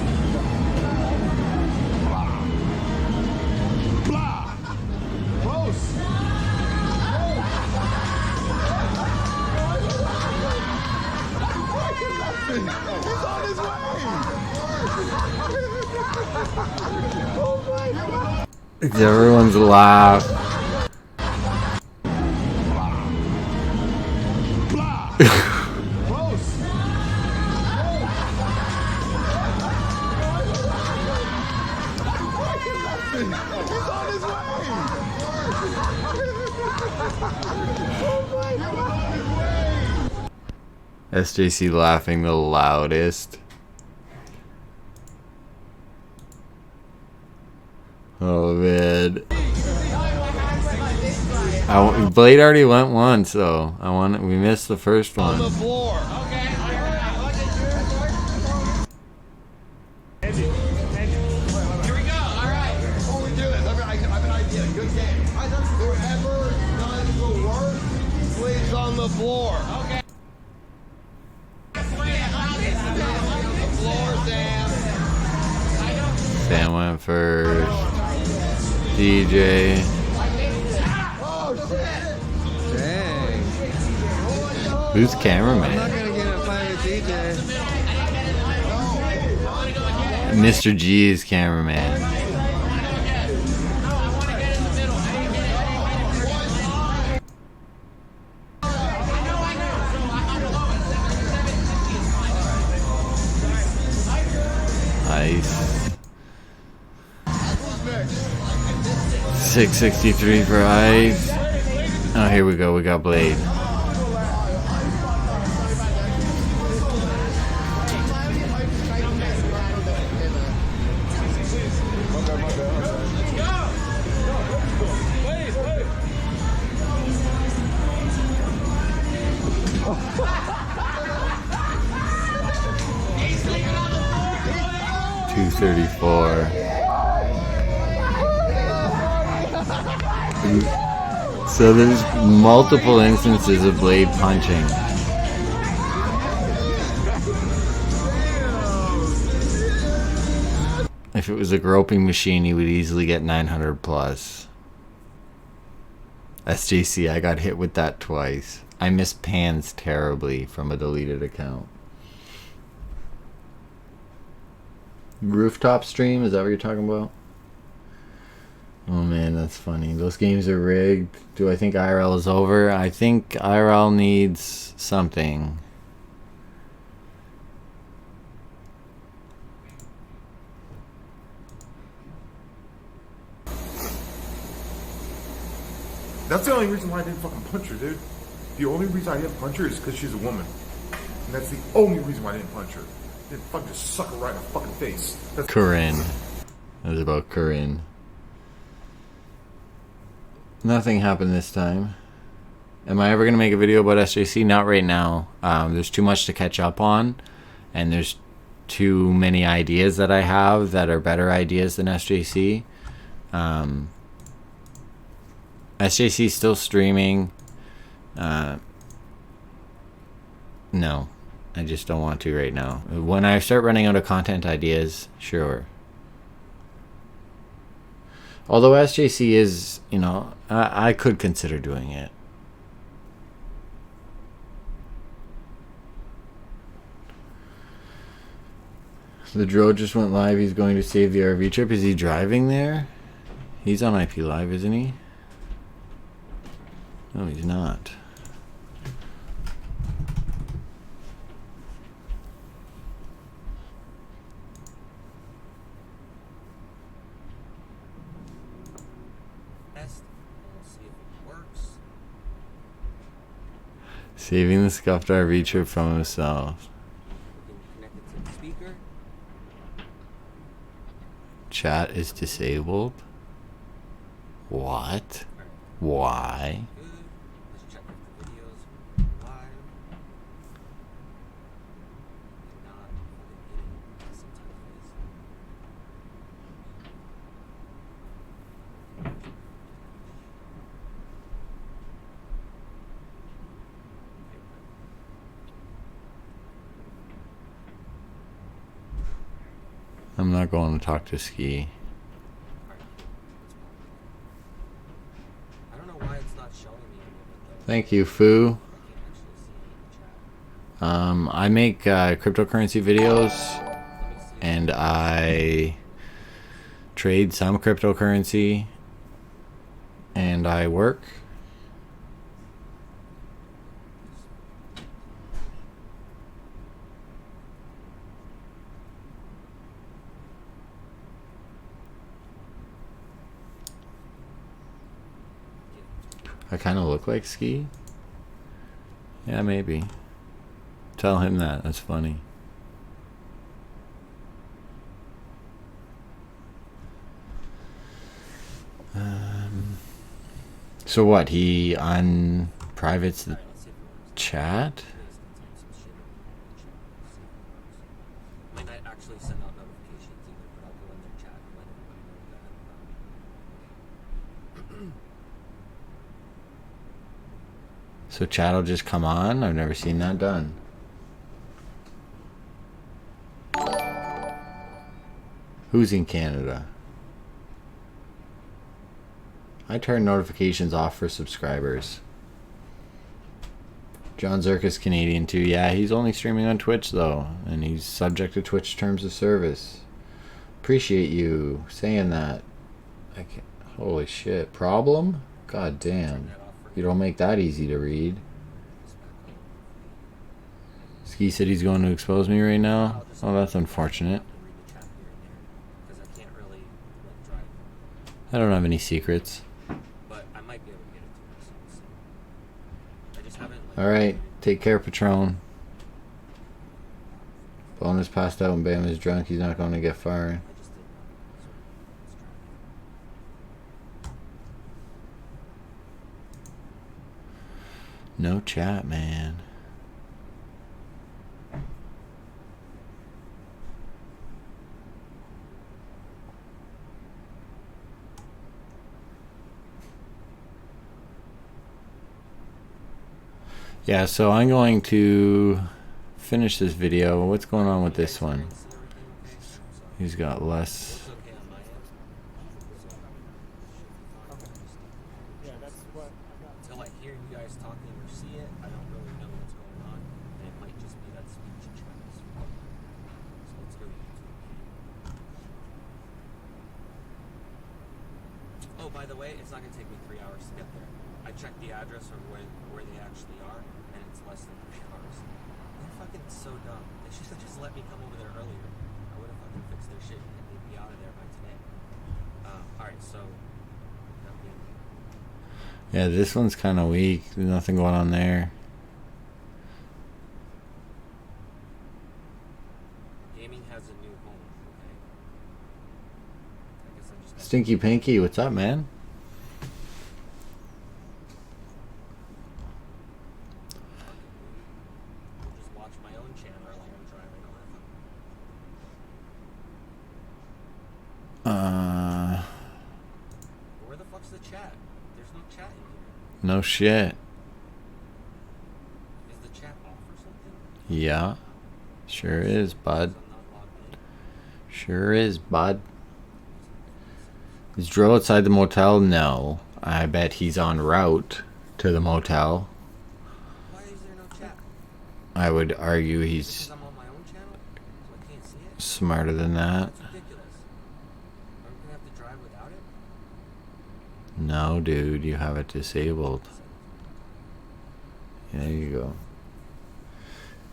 Everyone's laugh. SJC laughing the loudest. Oh man. Blade already went once, so we missed the first one. On the floor. Okay. Sam went first. DJ. Oh shit! Dang. Who's cameraman? I'm not gonna get a fight with DJ. Mr. G is cameraman. Nice. 663 for ice. Oh, here we go. We got Blade. So there's multiple instances of Blade punching. If it was a groping machine, you would easily get 900 plus. SJC, I got hit with that twice. I missed pans terribly from a deleted account. Rooftop stream, is that what you're talking about? Oh man, that's funny. Those games are rigged. Do I think IRL is over? I think IRL needs something. That's the only reason why I didn't fucking punch her, dude. The only reason I didn't punch her is because she's a woman. And that's the only reason why I didn't punch her. I didn't fucking just suck her right in the fucking face. That's Corinne. That was about Corinne. Nothing happened this time. Am I ever going to make a video about SJC? Not right now. There's too much to catch up on. And there's too many ideas that I have that are better ideas than SJC. SJC is still streaming. No. I just don't want to right now. When I start running out of content ideas, sure. Although SJC is, you know, I could consider doing it. The Dro just went live. He's going to save the RV trip. Is he driving there? He's on IP Live, isn't he? No, he's not. Saving the scuffed RV trip from himself. Chat is disabled. What? Why? not going to talk to Ski. I don't know why it's not showing me any of it though. Thank you, Foo. I make cryptocurrency videos, and I trade some cryptocurrency, and I work. I kind of look like Ski. Yeah, maybe. Tell him that. That's funny. So what? He unprivates the chat? Might not actually send out notifications either, but I'll go in their chat and let everybody know that. So chat will just come on? I've never seen that done. Who's in Canada? I turn notifications off for subscribers. John Zerka's Canadian too. Yeah, he's only streaming on Twitch though, and he's subject to Twitch terms of service. Appreciate you saying that. I can't, holy shit. Problem? God damn. You don't make that easy to read. Ski said he's going to expose me right now. Oh, that's unfortunate. I don't have any secrets. Alright, take care, Patron. Bonus passed out and Bam is drunk. He's not going to get fired. No chat, man. Yeah, so I'm going to finish this video. What's going on with this one? He's got less. Until I hear you guys talking or see it, I don't really know what's going on, and it might just be that speech tracks. So let's go to YouTube. Oh, by the way, it's not going to take me 3 hours to get there. I checked the address of where they actually are, and it's less than 3 hours. They're fucking so dumb. They should have just let me come over there earlier. I would have fucking fixed their shit, and they'd be out of there by today. Alright, so... Yeah, this one's kind of weak. There's nothing going on there. Gaming has a new home, okay? I guess I just... Stinky Pinky, what's up, man? Where the fuck's the chat? There's no chat in here. No shit. Is the chat off or something? Yeah. Sure is, bud. Sure is, bud. Is Drill outside the motel? No. I bet he's en route to the motel. Why is there no chat? I would argue he's Because I'm on my own channel, so I can't see it? smarter than that. That's ridiculous. Are we gonna have to drive without it? No, dude, you have it disabled. Yeah, there you go.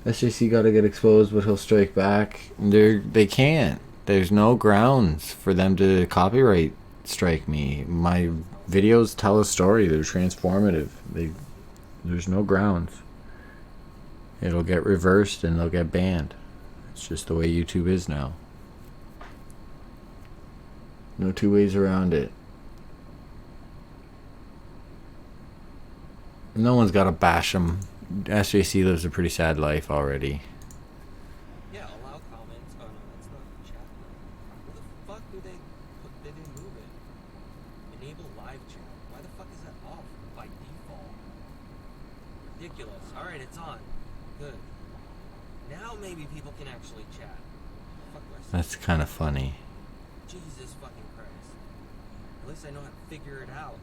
SJC gotta get exposed, but he'll strike back. They can't. There's no grounds for them to copyright strike me. My videos tell a story. They're transformative. There's no grounds. It'll get reversed and they'll get banned. It's just the way YouTube is now. No two ways around it. No one's got to bash him. SJC lives a pretty sad life already. Yeah, allow comments. Oh no, that's not the chat. Where the fuck do they move it? Enable live chat. Why the fuck is that off by default? Ridiculous. Alright, it's on. Good. Now maybe people can actually chat. fuck do I say? That's kind of funny. Jesus fucking Christ. At least I know how to figure it out.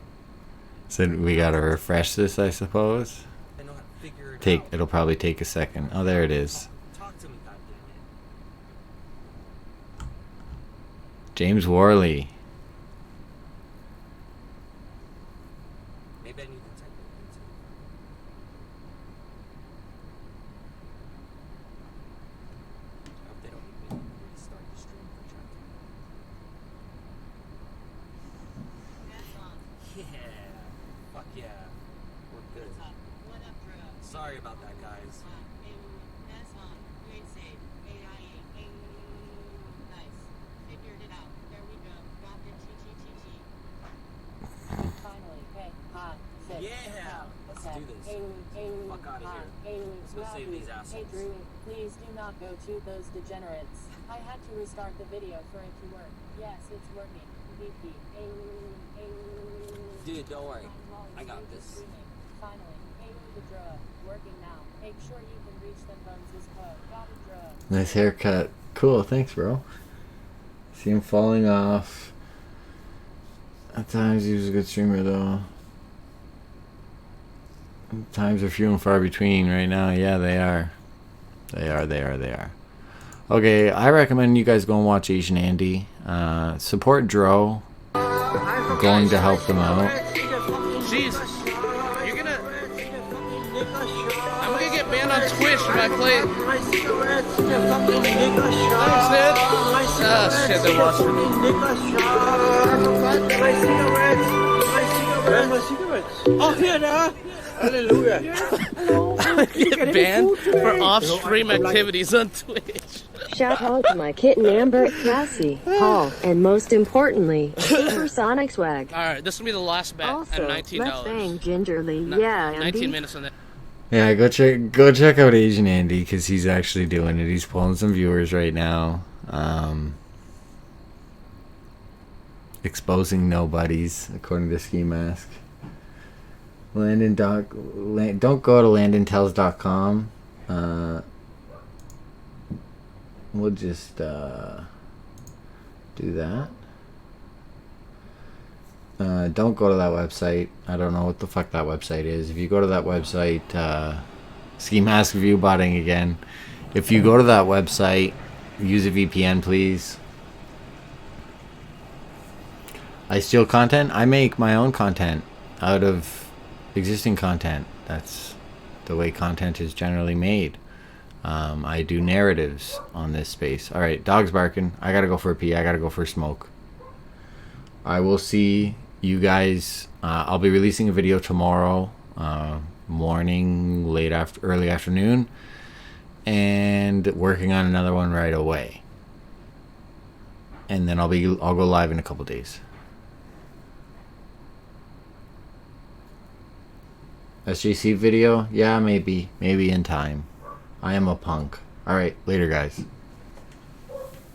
So we gotta refresh this, I suppose. I know how to figure it out. It'll probably take a second. Oh, there it is. Talk to me, goddammit. James Worley. Maybe I need to type it into. I hope they don't need me to restart the stream for chat. Yeah. Fuck yeah. We're good. Sorry about that, guys. Yeah! Let's do this. Fuck out of here. Let's go save these assholes. Hey Drew, please do not go to those degenerates. I had to restart the video for it to work. Yes, it's working. VP. Dude, don't worry. I got this. Finally. Hey, the drug. Working now. Make sure you can reach them buns as well. Got a drug. Nice haircut. Cool, thanks, bro. See him falling off. At times he was a good streamer, though. Times are few and far between right now. Yeah, they are. They are. Okay, I recommend you guys go and watch Asian Andy. Support Dro. Going to help them out. Jesus. I'm gonna get banned on Twitch if I play. Thanks, Ned. Ah, shit, they're watching me. Oh, yeah, nah. Hallelujah. I'm gonna get banned for off-stream activities on Twitch. Shout out to my kitten Amber, Cassie, Paul, and most importantly, Supersonic Swag. Alright, this will be the last bet Also, at $19. let's bang gingerly. Yeah, 19 Andy. minutes on that. Yeah, go check out Asian Andy because he's actually doing it. He's pulling some viewers right now. Exposing nobodies, according to Ski Mask. Don't go to landontells.com. We'll just do that. Don't go to that website. I don't know what the fuck that website is. If you go to that website, Ski Mask Review botting again. If you go to that website, use a VPN, please. I steal content. I make my own content out of existing content. That's the way content is generally made. I do narratives on this space. Alright, dog's barking. I gotta go for a pee. I gotta go for a smoke. I will see you guys. I'll be releasing a video tomorrow morning, early afternoon, and working on another one right away. And then I'll go live in a couple days. SJC video? Yeah, maybe in time. I am a punk. Alright, later guys.